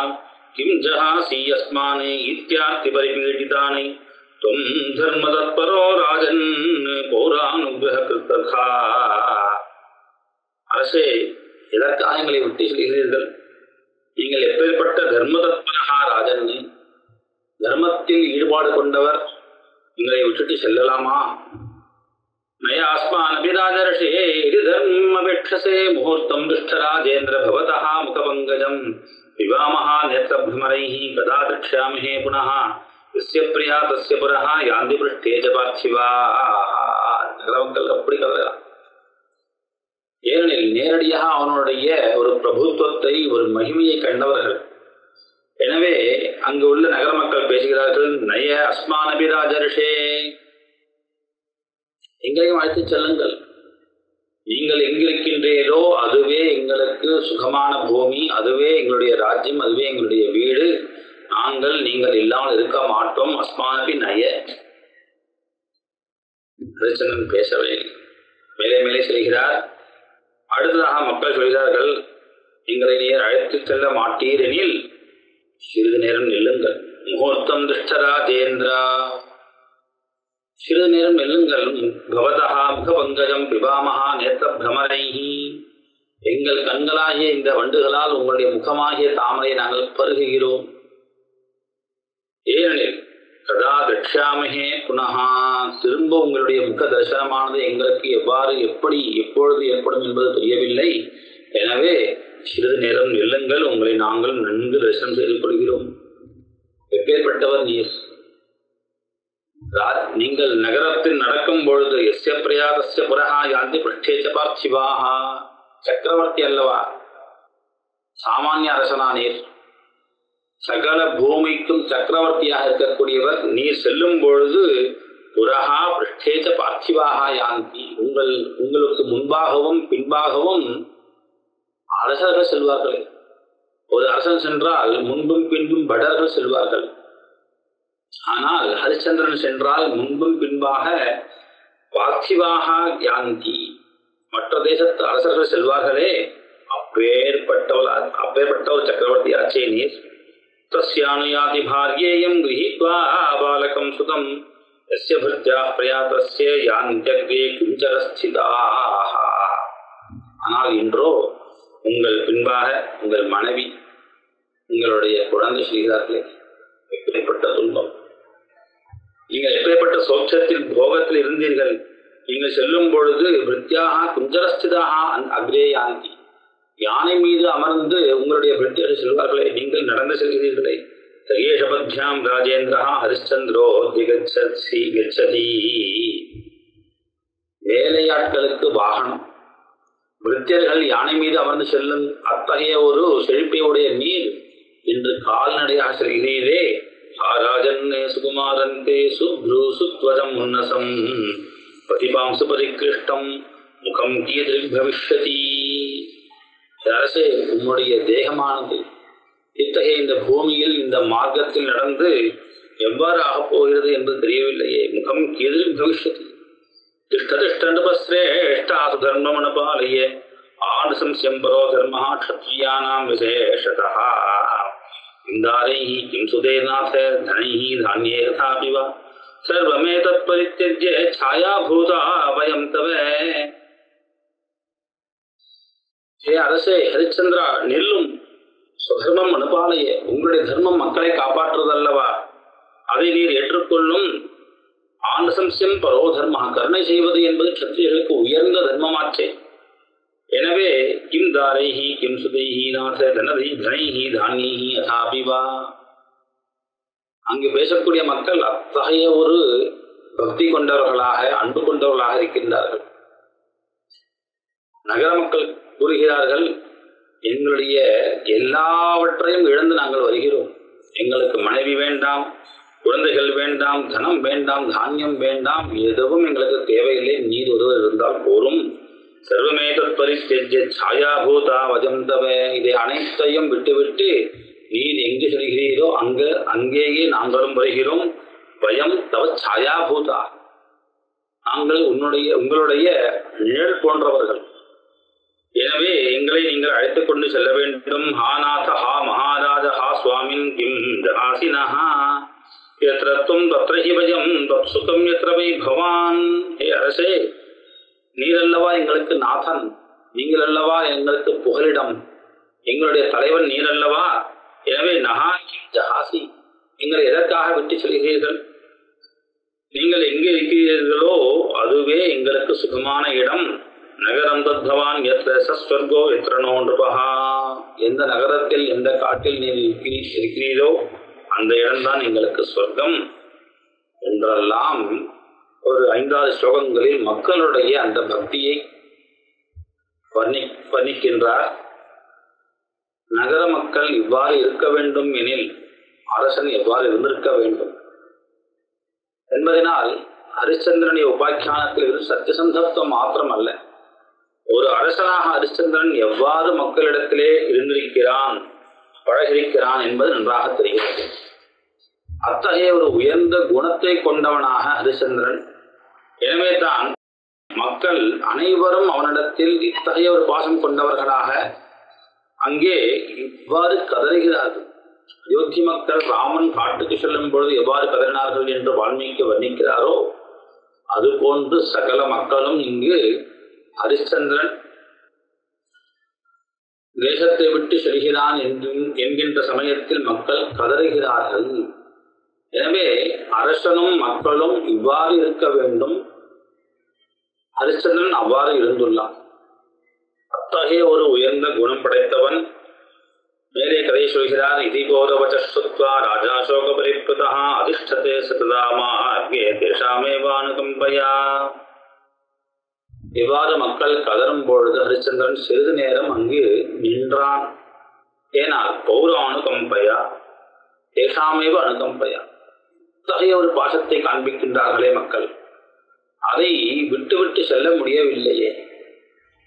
கிம் ஜஹாசி யஸ்மானே இத்யார்த்தி பரிபீடிதானே துவம் தர்மதத்பரோ ராஜன் பௌரானுக்ரஹ கிருத்தகா. அரசே, எதற்காக எங்களை விட்டு செல்கிறீர்கள்? நீங்கள் எப்பேற்பட்ட தர்மதத்மனஹா ராஜன், தர்மத்தில் ஈடுபாடு கொண்டவர், உங்களை விட்டுட்டு செல்லலாமா? நயாஸ்மான் அபிராஜர்ஷே இது தர்மபேட்சசே முகூர்த்தம் துஷ்டராஜேந்திர பவதः முகபங்கஜம் விவாமஹா நேத்ரப்ரமரைஹி கதா திரக்ஷ்யாமஹே புனः யஸ்ய பிரியா தஸ்ய புரஹ யாந்தி பிருஷ்டே ச பார்த்திவா. நகரமக்கள் அப்படி கதறலாம். ஏனெனில் நேரடியாக அவனுடைய ஒரு பிரபுத்துவத்தை, ஒரு மகிமையை கண்டவர்கள். எனவே அங்கு உள்ள நகர மக்கள் பேசுகிறார்கள், நய அஸ்மானபிராஜர்ஷே, எங்களையும் அழைத்து செல்லுங்கள். நீங்கள் எங்கிருக்கின்றீரோ அதுவே எங்களுக்கு சுகமான பூமி, அதுவே எங்களுடைய ராஜ்யம், அதுவே எங்களுடைய வீடு. நீங்கள் இல்லாமல் இருக்க மாட்டோம். அஸ்மானபி நய. ஹரிச்சந்திரன் பேசவே மேலே மேலே செல்கிறார். அடுத்ததாக மக்கள் சொல்கிறார்கள், எங்களை நீர் அழைத்து செல்ல மாட்டீர் எனில் சிறிது நேரம் நில்லுங்கள். முகூர்த்தம் துஷ்டராஜேந்திரா, சிறிது நேரம் நில்லுங்கள். பவதா முகபங்கஜம் பிபாமஹா நேத்திர பிரமரைஹி, எங்கள் கண்களாகிய இந்த வண்டுகளால் உங்களுடைய முகமாகிய தாமரை நாங்கள் பருகுகிறோம். ஏனெனில் கதா திரக்ஷ்யாமஹே புனஹா, திரும்ப உங்களுடைய முக தரிசனமானது எங்களுக்கு எவ்வாறு எப்படி எப்பொழுது ஏற்படும் என்பது தெரியவில்லை. எனவே சிறிது நேரம் நில்லுங்கள், உங்களை நாங்கள் நன்கு தரிசனம் செய்து கொள்கிறோம். எப்பேற்பட்டவர் நீர்? நீங்கள் நகரத்தில் நடக்கும் பொழுது எஸ்ய பிரியா தஸ்ய புரஹா யாந்தி பிருஷ்டே ச பார்த்திவாஹ, சக்கரவர்த்தி அல்லவா, சாமானிய அரசனா நீர்? சகல பூமிக்கும் சக்கரவர்த்தியாக இருக்கக்கூடியவர். நீர் செல்லும் பொழுது புரஹா பிருஷ்டே ச பார்த்திவாஹ யாந்தி, உங்களுக்கு முன்பாகவும் பின்பாகவும் அரசர்கள் செல்வார்கள். ஒரு அரசன் சென்றால் முன்பும் பின்பும் படர்கள் செல்வார்கள். ஆனால் ஹரிச்சந்திரன் சென்றால் முன்பும் பின்பாக பார்த்திவாக யாந்தி, மற்ற தேசத்து அரசர்கள் செல்வார்களே. அப்பேற்பட்ட ஒரு சக்கரவர்த்தி ஆச்சே நீர். தஸ்யானுயாதி பார்யேயம் கிரஹீத்வா பாலகம் சுதம் யஸ்ய பிருத்யாஹ பிரயாதஸ்ய யாந்த்யக்ரே குஞ்சரஸ்திதாஹ. ஆனால் இன்றோ உங்கள் பின்பாக உங்கள் மனைவி, உங்களுடைய குழந்தை செய்கிறார்களே. எப்படிப்பட்ட துன்பம்! நீங்கள் எப்படிப்பட்ட சோட்சத்தில் போகத்தில் இருந்தீர்கள். நீங்கள் செல்லும் பொழுது பிருத்யாக குஞ்சரஸ்திதாக அக்ரே யாந்தி, யானை மீது அமர்ந்து உங்களுடைய பிருத்தியாக செல்வார்களே, நீங்கள் நடந்து செல்கிறீர்களே. தகேஷபத்யாம் ராஜேந்திரா ஹரிச்சந்திரோ கச்சதி. வேலையாட்களுக்கு வாகனம், பிருத்தியர்கள் யானை மீது அமர்ந்து செல்லும் அத்தகைய ஒரு செழிப்பையுடைய நீர் இன்று கால்நடையாக செல்கிறீரே. ஆராஜன்னே சுகுமாரந்தே சுப்ரு சுத்வஜம் உன்னசம் பதிபாம்சு பரிகிருஷ்டம் முகம் கீதில் பவிஷ்யதி. அரசே, உன்னுடைய தேகமானது இத்தகைய இந்த பூமியில் இந்த மார்க்கத்தில் நடந்து எவ்வாறு ஆகப் போகிறது என்று தெரியவில்லையே. முகம் கீதில் பவிஷ்யதி. திஷ்டதிஷ்டேஷ்டா சுதர்மமனுபாலய ஆனுசம்ஸ்யம் பரோ தர்ம க்ஷத்ரியானாம் விசேஷதः. இந்தாரைஹி கிம் சுதேநாத தனைஹி தான்யே ததாபி வா சர்வமேதத் பரித்யஜ்ய ಛಾಯಾಭூதா வயம் தவ. ஹே அரசே, ஹரிச்சந்திரா, நெல்லும். சுதர்மம் அனுபாலைய, உங்களுடைய தர்மம் மக்களை காப்பாற்றுவதல்லவா, அதை நீர் ஏற்றுக்கொள்ளும். ஆனசம்ஸ்யம் பரோ தர்ம, கருணை செய்வது என்பது க்ஷத்ரியர்களுக்கு உயர்ந்த தர்மமாச்சே. எனவே கிம் தாரைஹி கிம் சுதைஹி நாச தனைஹி தான்யைஹி அதாபி வா. அங்கு பேசக்கூடிய மக்கள் அத்தகைய ஒரு பக்தி கொண்டவர்களாக, அன்பு கொண்டவர்களாக இருக்கின்றார்கள். நகர மக்கள் கூறுகிறார்கள், எங்களுடைய எல்லாவற்றையும் இழந்து நாங்கள் வருகிறோம். எங்களுக்கு மனைவி வேண்டாம், குழந்தைகள் வேண்டாம், தனம் வேண்டாம், தானியம் வேண்டாம், எதுவும் எங்களுக்கு தேவையில்லை. நீர் ஒருவர் இருந்தால் போரும். சர்வமேதத் பரித்யஜ்ய ಛಾಯಾಭூதா வஜம் தவ. இதை அனைத்தையும் விட்டுவிட்டு நீர் எங்கு செல்கிறீரோ அங்கேயே நாங்களும் வருகிறோம். வயம் தவ ಛಾಯಾಭூதா, நாங்கள் உங்களுடைய நிழல் போன்றவர்கள். எனவே எங்களை நீங்கள் அழைத்துக் கொண்டு செல்ல வேண்டும். ஹா நாத, ஹா மகாராஜ, ஹா சுவாமின் கிம் ஜகாசினஹ யத்ர த்வம் தத்ர ஹி பயம் தத் சுகம் யத்ர வை பவான். ஹே அரசே, நீர் அல்லவா எங்களுக்கு நாதன், நீங்கள் அல்லவா எங்களுக்கு புகலிடம். எங்களுடைய தலைவன் நீர் அல்லவா, எனவே நகாக்கி ஜஹாசி, நீங்கள் எதற்காக விட்டு செல்கிறீர்கள்? நீங்கள் எங்கே இருக்கிறீர்களோ அதுவே எங்களுக்கு சுகமான இடம். நகரம் தத்பவான் எத்திர சஸ்வர்கோ எத்திரனோ நிருபஹா, எந்த நகரத்தில் எந்த காட்டில் நீர் இருக்கிறீரோ அந்த இடம்தான் எங்களுக்கு சொர்க்கம் என்றெல்லாம் ஒரு 5-6 ஸ்லோகங்களில் மக்களுடைய அந்த பக்தியை வர்ணிக்கின்றார். நகர மக்கள் இவ்வாறு இருக்க வேண்டும் எனில் அரசன் எவ்வாறு இருந்திருக்க வேண்டும் என்பதனால் ஹரிச்சந்திரனுடைய உபாக்கியானத்தில் இது சத்தியசந்தத்துவம் மாத்திரம் அல்ல, ஒரு அரசனாக ஹரிச்சந்திரன் எவ்வாறு மக்களிடத்திலே இருந்திருக்கிறான், பழகிருக்கிறான் என்பது நன்றாக தெரிகிறது. அத்தகைய ஒரு உயர்ந்த குணத்தை கொண்டவனாக ஹரிச்சந்திரன். எனவே தான் மக்கள் அனைவரும் அவனிடத்தில் இத்தகைய ஒரு பாசம் கொண்டவர்களாக அங்கே இவ்வாறு கதறுகிறார்கள். அயோத்தி மக்கள் ராமன் காட்டுக்கு செல்லும் பொழுது எவ்வாறு கதறினார்கள் என்று வால்மீகி வர்ணிக்கிறாரோ அதுபோன்று சகல மக்களும் இங்கு ஹரிச்சந்திரன் தேசத்தை விட்டு செல்கிறான் என்கின்ற சமயத்தில் மக்கள் கதறுகிறார்கள். எனவே அரசனும் மக்களும் இவ்வாறு இருக்க வேண்டும், ஹரிச்சந்திரன் அவ்வாறு இருந்துள்ளான். அத்தகைய ஒரு உயர்ந்த குணம் படைத்தவன். மேலே கதை சொல்கிறார். இதி கௌரவச்சுத்வா ராஜா சோக பரிப்ருதா அதிஷ்டதே சததாமார்கே தேஷாமேவானுகம்பயா. இவ்வாறு மக்கள் கதரும் பொழுது ஹரிச்சந்திரன் சிறிது நேரம் அங்கு நின்றான். ஏனால் பௌரானுகம்பயா தேஷாமேவ அனுகம்பயா, அத்தகைய ஒரு பாசத்தை காண்பிக்கின்றார்களே மக்கள், அதை விட்டு விட்டு செல்ல முடியவில்லையே.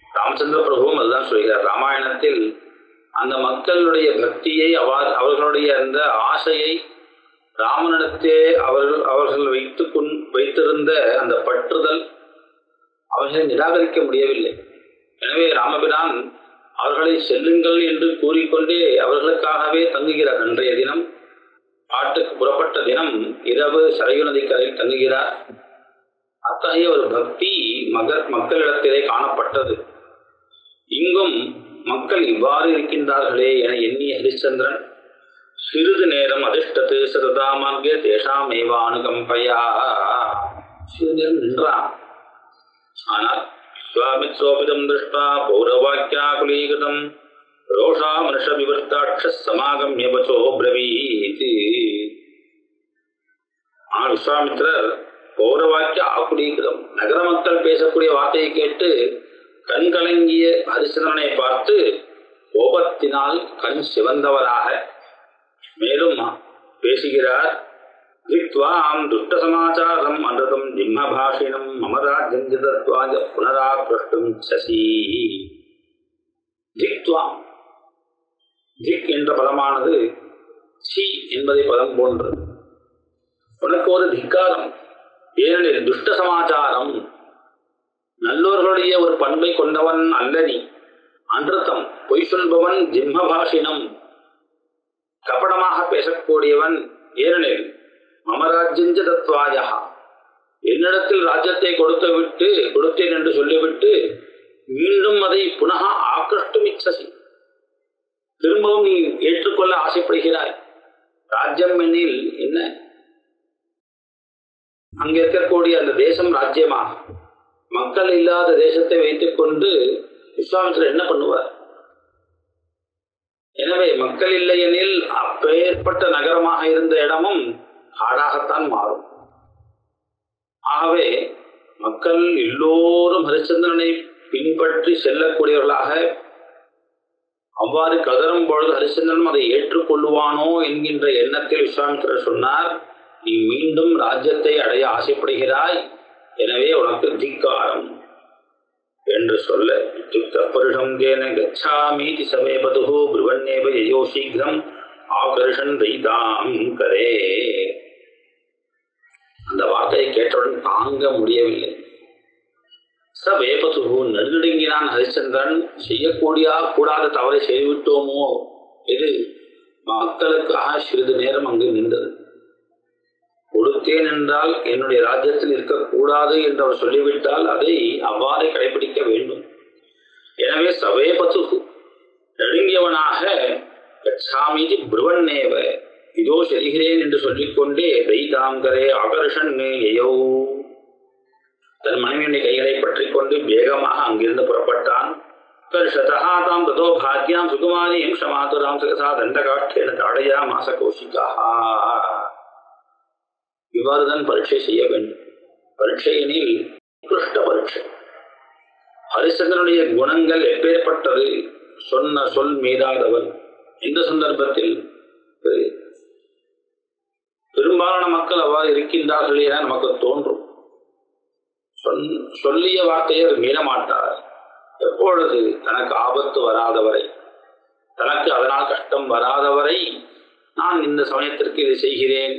ராமச்சந்திர பிரபுவும் அதுதான் சொல்கிறார். ராமாயணத்தில் அந்த மக்களுடைய பக்தியை அவர்களுடைய அந்த ஆசையை ராமனிடத்தே அவர்கள் வைத்திருந்த அந்த பற்றுதல் அவர்களை நிராகரிக்க முடியவில்லை. எனவே ராமபிரான் அவர்களை செல்லுங்கள் என்று கூறிக்கொண்டே அவர்களுக்காகவே தங்குகிறார். அன்றைய தினம் காட்டுக்கு புறப்பட்ட தினம் இரவு சரையு நதிக்கரையில் தங்குகிறார். அத்தகைய ஒரு பக்தி மக்களிடத்திலே காணப்பட்டது. இங்கும் மக்கள் இவ்வாறு இருக்கின்றார்களே என எண்ணிய ஹரிச்சந்திரன் சிறிது நேரம் அதிஷ்டத்து சததாமார்கே தேஷாமேவா அனுகம்பயா, சிறிது நேரம் நின்றான். ஆனால் விஸ்வாமித்ரோபிதம் திருஷ்டா பௌரவாக்கியாகுலீகிருதம் ரோஷா மனுஷ விவர்த்தாட்ச சமாகம்ய வசோ பிரவீத். ஆனால் விஸ்வாமித்ரர் பௌரவாக்கிய ஆகுலீகிருதம், நகர மக்கள் பேசக்கூடிய வார்த்தையை கேட்டு கண் கலங்கிய ஹரிச்சந்திரனை பார்த்து கோபத்தினால் கண் சிவந்தவராக மேலும் பேசுகிறார். திக்வாம் துஷ்ட சமாச்சாரம் அன்றதம் ஜிம்மபாஷினம் மமராஜ்யம் ஜதத்வாஜ புனராப்ரஷ்டும் சசி. திக்வாம், திக் என்ற பதமானது சி என்பதை பதம் போன்றது. உனக்கு ஒரு திக்காரம், ஏனெனில் துஷ்ட சமாச்சாரம், நல்லோர்களுடைய ஒரு பண்பை கொண்டவன் அல்ல நீ. அன்றதம், பொய் சொல்பவன், ஜிம்மபாஷினம், கபடமாக பேசக்கூடியவன். ஏனெனில் மமராஜ்யஞ்ச தத்வாயா, என்னிடத்தில் ராஜ்யத்தை கொடுத்தேன் என்று சொல்லிவிட்டு மீண்டும் அதை புனக ஆக்கிருஷ்டும் இச்சசி, திரும்பவும் நீ ஏற்றுக்கொள்ள ஆசைப்படுகிறாய். ராஜ்யம் எனில் என்ன? அங்க இருக்கக்கூடிய அந்த தேசம் ராஜ்யமா? மக்கள் இல்லாத தேசத்தை வைத்துக் கொண்டு விஸ்வாமித்திரர் என்ன பண்ணுவார்? எனவே மக்கள் இல்லை எனில் அப்பேற்பட்ட நகரமாக இருந்த இடமும் காடாகத்தான் மாறும். ஆகவே மக்கள் எல்லோரும் ஹரிச்சந்திரனை பின்பற்றி செல்லக்கூடியவர்களாக அவ்வாறு கதரும் பொழுது ஹரிச்சந்திரன் அதை ஏற்றுக்கொள்ளுவானோ என்கின்ற எண்ணத்தில் விஸ்வாமித்திரர் சொன்னார், நீ மீண்டும் ராஜ்யத்தை அடைய ஆசைப்படுகிறாய், எனவே உனக்கு திக்காரம் என்று சொல்ல, புருஷம் தேன கச்சாமீதி சமேபது புருவன்னேவ யயோ சீக்கிரம் ஆகர்ஷன் தைதாம் கரே. அந்த வார்த்தையை கேட்டவுடன் தாங்க முடியவில்லை. சவேபது, நெருங்கினான் ஹரிச்சந்திரன். கூடாத தவறை செய்துவிட்டோமோ, இது மக்களுக்காக சிறிது நேரம் அங்கு நின்றது. கொடுத்தேன் என்றால் என்னுடைய ராஜ்யத்தில் இருக்கக்கூடாது என்று அவர் சொல்லிவிட்டால் அதை அவ்வாறே கடைபிடிக்க வேண்டும். எனவே சவேபது, நெருங்கியவனாக கச்சாமீதி புருவன்னேவ இதோ செல்கிறேன் என்று சொல்லிக்கொண்டே தைதாங்கரே ஆகர்ஷன் எயோ தன் மனைவியுடைய கைகளை பற்றி கொண்டு வேகமாக அங்கிருந்து புறப்பட்டான். கர்ஷதாம் ததோ பாக்யாம் சுகுமாரியம் க்ஷமாதுராம் சகசா தண்டகாஷ்டேன தாடயாமாச கௌஷிகாஹ. இவ்வாறுதான் பரீட்சை செய்ய வேண்டும். பரீட்சையினில் உத்கிருஷ்ட பரீட்சை. ஹரிச்சந்திரனுடைய குணங்கள் எப்பேற்பட்டது, சொன்ன சொல் மீறாதவன். இந்த சந்தர்ப்பத்தில் பெரும்பாலான மக்கள் அவ்வாறு இருக்கின்றார்கள் என நமக்கு தோன்றும். சொல்லிய வார்த்தையை மீறமாட்டார். எப்பொழுது தனக்கு ஆபத்து வராதவரை, தனக்கு அதனால் கஷ்டம் வராதவரை நான் இந்த சமயத்திற்கு இதை செய்கிறேன்,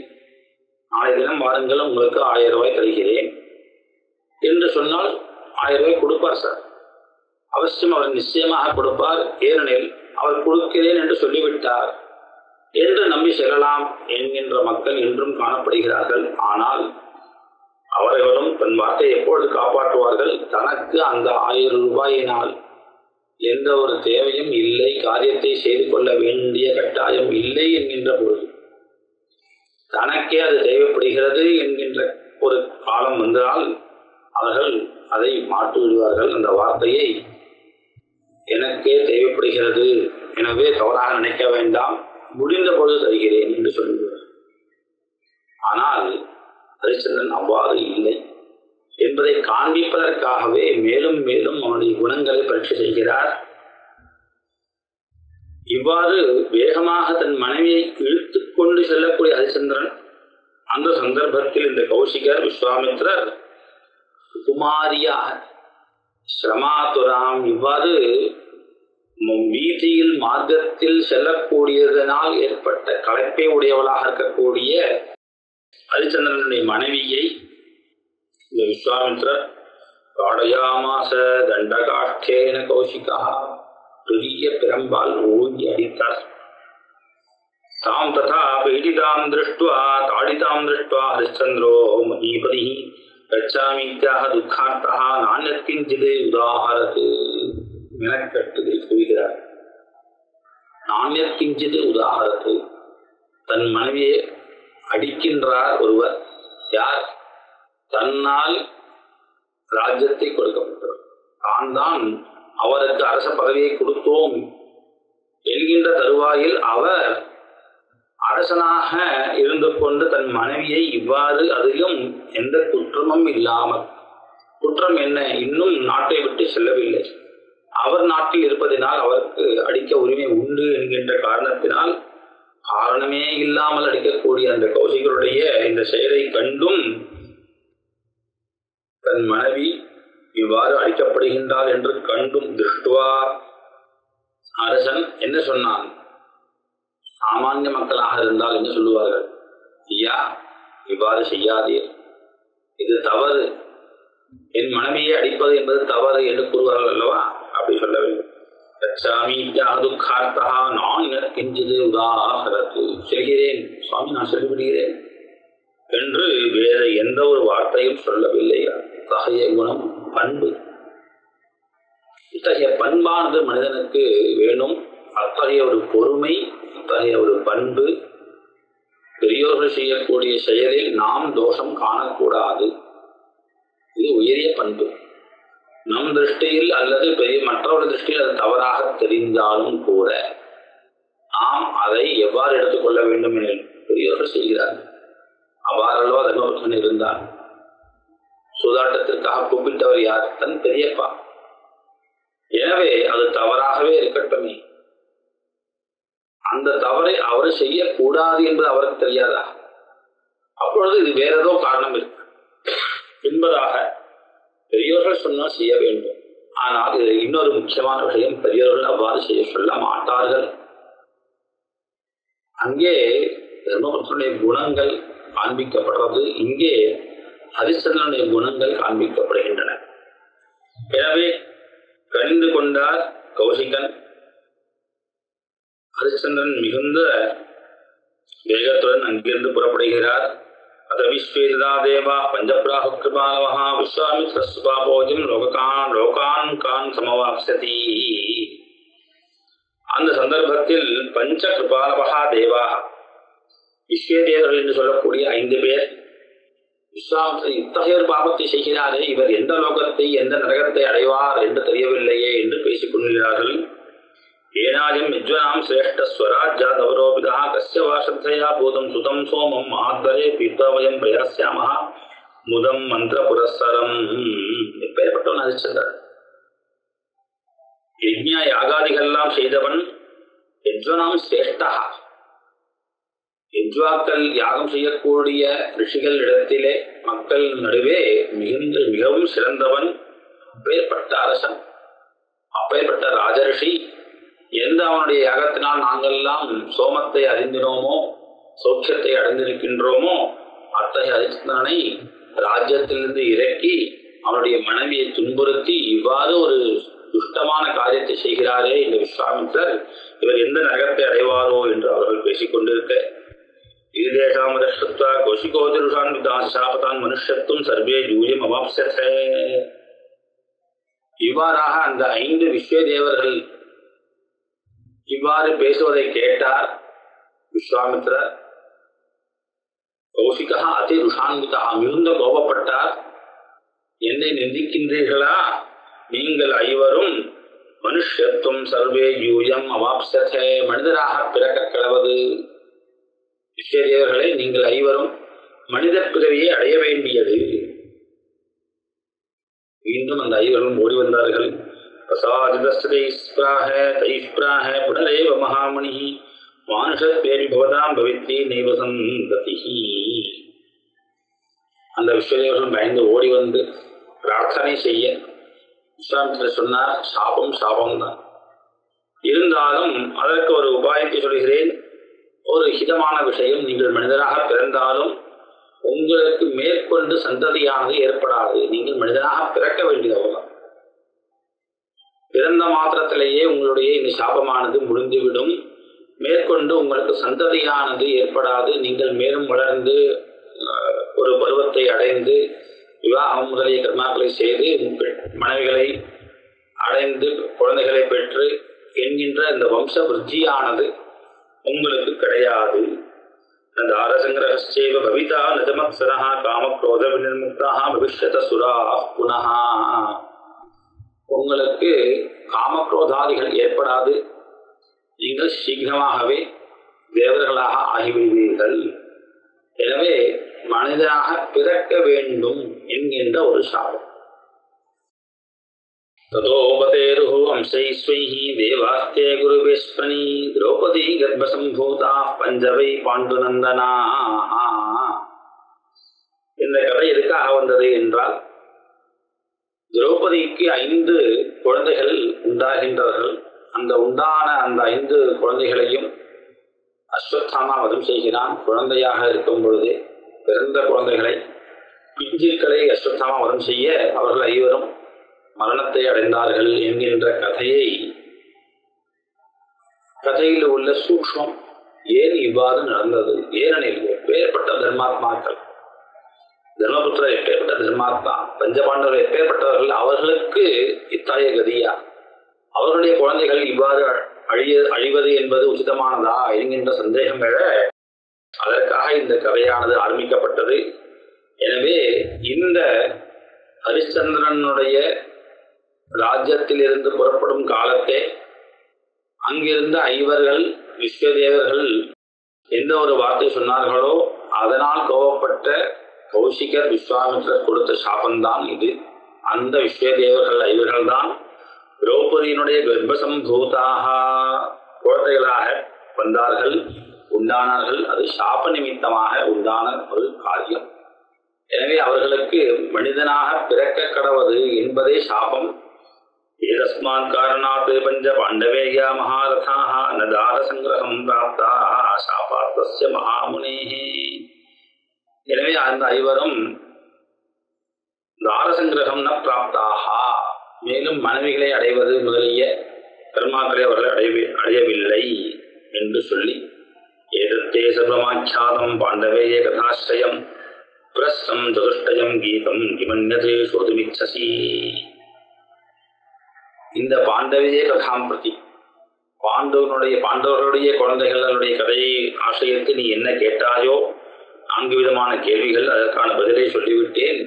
நாளை தினம் வாருங்கள் உங்களுக்கு 1000 ரூபாய் தருகிறேன் என்று சொன்னால் 1000 ரூபாய் கொடுப்பார் சார். அவசியம் அவர் நிச்சயமாக கொடுப்பார். ஏனெனில் அவர் கொடுக்கிறேன் என்று சொல்லிவிட்டார் என்று நம்பி செல்லலாம் என்கின்ற மக்கள் இன்றும் காணப்படுகிறார்கள். ஆனால் அவர்களும் தன் வார்த்தையை எப்பொழுது காப்பாற்றுவார்கள், தனக்கு அந்த 1000 ரூபாயினால் எந்த ஒரு தேவையும் இல்லை, காரியத்தை செய்து கொள்ள வேண்டிய கட்டாயம் இல்லை என்கின்ற பொழுது, தனக்கே அது தேவைப்படுகிறது என்கின்ற ஒரு காலம் வந்தால் அவர்கள் அதை மாற்றி விடுவார்கள். அந்த வார்த்தையை எனக்கே தேவைப்படுகிறது, எனவே தவறாக நினைக்க வேண்டாம், முடிந்த பொழுது தருகிறேன் என்று சொல்லுவார். ஆனால் ஹரிச்சந்திரன் அவ்வாறு இல்லை என்பதை காண்பிப்பதற்காகவே மேலும் மேலும் அவனுடைய குணங்களை பரீட்சை செய்கிறார். இவ்வாறு வேகமாக தன் மனைவியை இழுத்து கொண்டு செல்லக்கூடிய ஹரிச்சந்திரன், அந்த சந்தர்ப்பத்தில் இந்த கௌசிகர் விஸ்வாமித்ரர் குமாரியாக ஸ்ரமாதுராம், இவ்வாறு வீதியில் மார்க்கத்தில் செல்லக்கூடியதனால் ஏற்பட்ட களைப்பை உடையவளாக இருக்கக்கூடிய ஹரிச்சந்திரனுடைய மனைவியை இந்த விஸ்வாமித்ரர் காடயாமாச தண்டகாஷ்டேன கௌசிகா, பெரிய பிரம்பால் ஓங்கி அடித்தார். தாம் ததா பீடிதாம் திருஷ்டுவா தாடிதாம் திருஷ்டுவா ஹரிச்சந்திரோ மஹீபதி கச்சாமித்யாக துக்கார்த்தா நானியத்கிஞ்சித் உதாஹரத். மெனக்கட்டுதை கூறுகிறார். நானியத்கிஞ்சித் உதாஹரத், தன் மனைவியை அடிக்கின்றார் ஒருவர். யார்? தன்னால் ராஜ்யத்தை கொடுக்கப்பட்டவர், தான் தான் அவருக்கு அரச பதவியை கொடுத்தோம் என்கின்ற தருவாயில் அவர் அரசனாக இருந்து கொண்டு தன் மனைவியை இவ்வாறு, அதிலும் எந்த குற்றமும் இல்லாமல், குற்றம் என்ன, இன்னும் நாட்டை விட்டு செல்லவில்லை, அவர் நாட்டில் இருப்பதினால் அவருக்கு அடிக்க உரிமை உண்டு என்கின்ற காரணத்தினால் காரணமே இல்லாமல் அடிக்கக்கூடிய அந்த கௌசிகருடைய இந்த செயலை கண்டும் தன் மனைவி இவ்வாறு அடிக்கப்படுகின்றார் என்று கண்டும் திருஷ்டுவா, அரசன் என்ன சொன்னான்? சாமானிய மக்களாக இருந்தால் என்ன சொல்லுவார்கள்? ஐயா, இவ்வாறு செய்யாதீர், இது தவறு, என் மனைவியை அடிப்பது என்பது தவறு என்று கூறுவார்கள் அல்லவா? அப்படி சொல்ல வேண்டும். நான் கிஞ்சிது உதாஹரத்து, செல்கிறேன் சுவாமி, நான் சொல்லிவிடுகிறேன் என்று வேற எந்த ஒரு வார்த்தையும் சொல்லவில்லை. அத்தகைய குணம், பண்பு, இத்தகைய பண்பானது மனிதனுக்கு வேணும். அத்தகைய ஒரு பொறுமை, அத்தகைய ஒரு பண்பு, பெரியோர்கள் செய்யக்கூடிய செயலில் நாம் தோஷம் காணக்கூடாது. இது உயரிய பண்பு. நம் திருஷ்டியில் அல்லது மற்றவர்கள் திருஷ்டியில் அது தவறாக தெரிந்தாலும் கூட நாம் அதை எவ்வாறு எடுத்துக்கொள்ள வேண்டும் என பெரியோர்கள் செய்கிறார்கள். அவ்வாறல்லோ தர்மபுத்திரன் இருந்தார். சூதாட்டத்திற்காக கூப்பிட்டவர் யார்? தன் பெரியப்பா. எனவே அது தவறாகவே இருக்கட்டுமே, அந்த தவறை அவர் செய்யக்கூடாது என்பது அவருக்கு தெரியாதா? அப்பொழுது இது வேற ஏதோ காரணம் இருக்கு என்பதாக பெரியோர்கள் சொன்னால் செய்ய வேண்டும். ஆனால் இது இன்னொரு முக்கியமான விஷயம், பெரியோர்கள் அவ்வாறு செய்ய சொல்ல மாட்டார்கள். அங்கே தர்மபுத்திரனுடைய குணங்கள் காண்பிக்கப்படுறது, இங்கே ஹரிச்சந்திரனுடைய குணங்கள் காண்பிக்கப்படுகின்றன. எனவே கணிந்து கொண்டார் கௌசிகன். ஹரிச்சந்திரன் மிகுந்த வேகத்துடன் அங்கிருந்து புறப்படுகிறார். அத விஸ்வேதா தேவா பஞ்சப்ராஹு கிருபாலவஹ விஸ்வாமித்ரஸ்வாபோஜம் லோகான் கான் சமவாப்சதி. அந்த சந்தர்ப்பத்தில் பஞ்ச கிருபாலவகா தேவாக விஸ்வதேவர்கள் என்று சொல்லக்கூடிய 5 பேர் விஸ்வாமித்திரர் இத்தகைய ஒரு பாபத்தை செய்கிறாரே, இவர் எந்த லோகத்தை எந்த நரகத்தை அடைவார் என்று தெரியவில்லையே என்று பேசிக் கொள்கிறார்கள். ஏனாயம் விஜ்வனாம் சிரேஷ்ட ஸ்வராஜ்யா தவரோபிதா கஸ்ய வாசத்தையா பூதம் சுதம் சோமம் மகாத்வரே பீத்வயம் பிரயாஸ்யாமஹ முதம் மந்திர புரஸ்தரம். எப்பேற்பட்டவன் ஹரிச்சந்திரன். யஜ்ஞ யாகாதிகள்லாம் செய்தவன் யஜ்வனாம் சிரேஷ்டா. யஜ்வாக்கள் யாகம் செய்யக்கூடிய ரிஷிகள் இடத்திலே மக்கள் நடுவே மிகவும் சிறந்தவன். அப்பேற்பட்ட அரசன், அப்பேற்பட்ட ராஜரிஷி. எந்த அவனுடைய யாகத்தினால் நாங்கள்லாம் சோமத்தை அறிந்தினோமோ, சௌக்கியத்தை அடைந்திருக்கின்றோமோ, அத்தகைய ஹரிச்சந்திரனை ராஜ்யத்திலிருந்து இறக்கி அவனுடைய மனைவியை துன்புறுத்தி இவ்வாறு ஒரு துஷ்டமான காரியத்தை செய்கிறாரே இந்த விஸ்வாமித்திரர், இவர் எந்த நரகத்தை அடைவாரோ என்று அவர்கள் பேசிக் கொண்டிருக்க, ஈதேஷாமதா கௌஷிகோதிருஷான் மனுஷத்தும் சர்வே ஜூயம் அவாப்சத. இவ்வாறாக அந்த 5 விஸ்வதேவர்கள் இவ்வாறு பேசுவதை கேட்டார் விஸ்வாமித்திரர். கௌஷிகா அதி ருஷான்விதா, மிகுந்த கோபப்பட்டார். என்னை நிந்திக்கின்றீர்களா? நீங்கள் 5வரும் மனுஷத்துவம் சர்வே யூயம் அவாப்சதே, மனிதராக பிறக்க கடவது. விஸ்வதேவர்களை நீங்கள் 5வரும் மனித பிறவியை அடைய வேண்டியது. மீண்டும் அந்த 5வரும் ஓடி வந்தார்கள். புனரேவ மகாமணி மானுஷத்வேபி பவதாம் பவித்ரி நைவசந்ததிஹி. அந்த விஸ்வதேவர்கள் பயந்து ஓடி வந்து பிரார்த்தனை செய்ய விஸ்வாமித்திரர் சொன்னார், சாபம் தான், இருந்தாலும் அதற்கு ஒரு உபாயத்தை சொல்கிறேன். ஒரு ஹிதமான விஷயம், நீங்கள் மனிதராக பிறந்தாலும் உங்களுக்கு மேற்கொண்டு சந்ததியானது ஏற்படாது. நீங்கள் மனிதனாக பிறக்க வேண்டியதவர்கள். பிறந்த மாத்திரத்திலேயே உங்களுடைய இந்த சாபமானது முடிந்துவிடும். மேற்கொண்டு உங்களுக்கு சந்ததியானது ஏற்படாது. நீங்கள் மேலும் வளர்ந்து ஒரு பருவத்தை அடைந்து விவாகம் முதலிய கர்மாக்களை செய்து மனைவிகளை அடைந்து குழந்தைகளை பெற்று என்கின்ற இந்த வம்ச விருத்தியானது உங்களுக்கு கிடையாது. தாரசங்கிரகச்சைவ பவிதா நஜமத்சரஹ காமக்ரோத விநிர்முக்தாக பவிஷ்யத சுராः புனः. உங்களுக்கு காமக்ரோதாதிகள் ஏற்படாது. நீங்கள் சீக்கிரமாகவே தேவர்களாக ஆகிவிடுவீர்கள். எனவே மனிதனாக பிறக்க வேண்டும் என்கின்ற ஒரு சாபம். ததோபதேருஹு அம்சைஸ்வைஹி தேவாஸ்தே குருவேஸ்வனி திரௌபதி கர்ப்பசம்பூதா பஞ்சவை பாண்டுநந்தனாः. இந்த கதை எதுக்காக வந்தது என்றால், திரௌபதிக்கு 5 குழந்தைகள் உண்டாகின்றார்கள். அந்த 5 குழந்தைகளையும் அஸ்வத்தாமா வதம் செய்கிறான். குழந்தையாக இருக்கும் பொழுதே பிறந்த குழந்தைகளை, பிஞ்சுக்களை அஸ்வத்தாமா வதம் செய்ய அவர்கள் 5வரும் மரணத்தை அடைந்தார்கள் என்கின்ற கதையில் உள்ள சூக்ஷ்மம். ஏன் இவ்வாறு நடந்தது? ஏனெனில் எப்பேற்பட்ட தர்மாத்மாக்கள், தர்மபுத்திரர் எப்பேற்பட்ட தர்மாத்மா, பஞ்சபாண்டவர்கள் எப்பேற்பட்டவர்கள், அவர்களுக்கு இத்தாய கதியா? அவர்களுடைய குழந்தைகள் இவ்வாறு அழிவது என்பது உச்சிதமானதா என்கின்ற சந்தேகம் எழ அதற்காக இந்த கதையானது ஆரம்பிக்கப்பட்டது. எனவே இந்த ஹரிச்சந்திரனுடைய ராஜ்யத்திலிருந்து புறப்படும் காலத்தே அங்கிருந்த 5வர்கள் விஸ்வதேவர்கள் எந்த ஒரு வார்த்தை சொன்னார்களோ அதனால் கோபப்பட்ட கௌஷிகர் விஸ்வாமித்திரர் கொடுத்த சாபம்தான் இது. அந்த விஸ்வதேவர்கள் 5வர்கள் தான் திரௌபதியினுடைய கர்ப்பசம்பூதாக குழந்தைகளாக வந்தார்கள், உண்டானார்கள். அது சாப நிமித்தமாக உண்டான ஒரு காரியம். எனவே அவர்களுக்கு மனிதனாக பிறக்க கடவது என்பதே சாபம். ஏதஸ்மாத் காரணாத் பஞ்ச பாண்டவேயா மகாரதாக நதார சங்கிரகம் பிராப்தா சாபாத்தஸ்ய மகாமுனேஹே. எனவே அந்த 5வரும் தாரசங்கிரகம் ந பிராப்தாக, மேலும் மனைவிகளை அடைவது முதலிய கர்மாக்களை அவர்கள் அடையவில்லை என்று சொல்லி, ஏதத்தே சர்வமாச்சாதம் பாண்டவேய கதாஸ்ரயம் பிரஸ்னம் சதுஷ்டயம் கீதம் கிமன்யதே சோதுமிச்சசி. இந்த பாண்டவேய கதாம் பிரதி, பாண்டவர்களுடைய குழந்தைகளுடைய கதையை ஆசிரியத்து நீ என்ன கேட்டாயோ 4 விதமான கேள்விகள், அதற்கான பதிலை சொல்லிவிட்டேன்.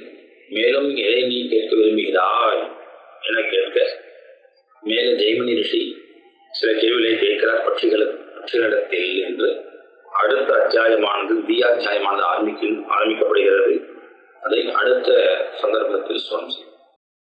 மேலும் எதை நீ கேட்க விரும்புகிறாய் என கேட்க, மேல ஜெய்மினி ரிஷி சில கேள்விகளை கேட்கிறார் பட்சிகளிடத்தில் என்று. அடுத்த அத்தியாயமானது தீயாத்தியாயமானது ஆரம்பிக்கப்படுகிறது. அதை அடுத்த சந்தர்ப்பத்தில் சுவாமி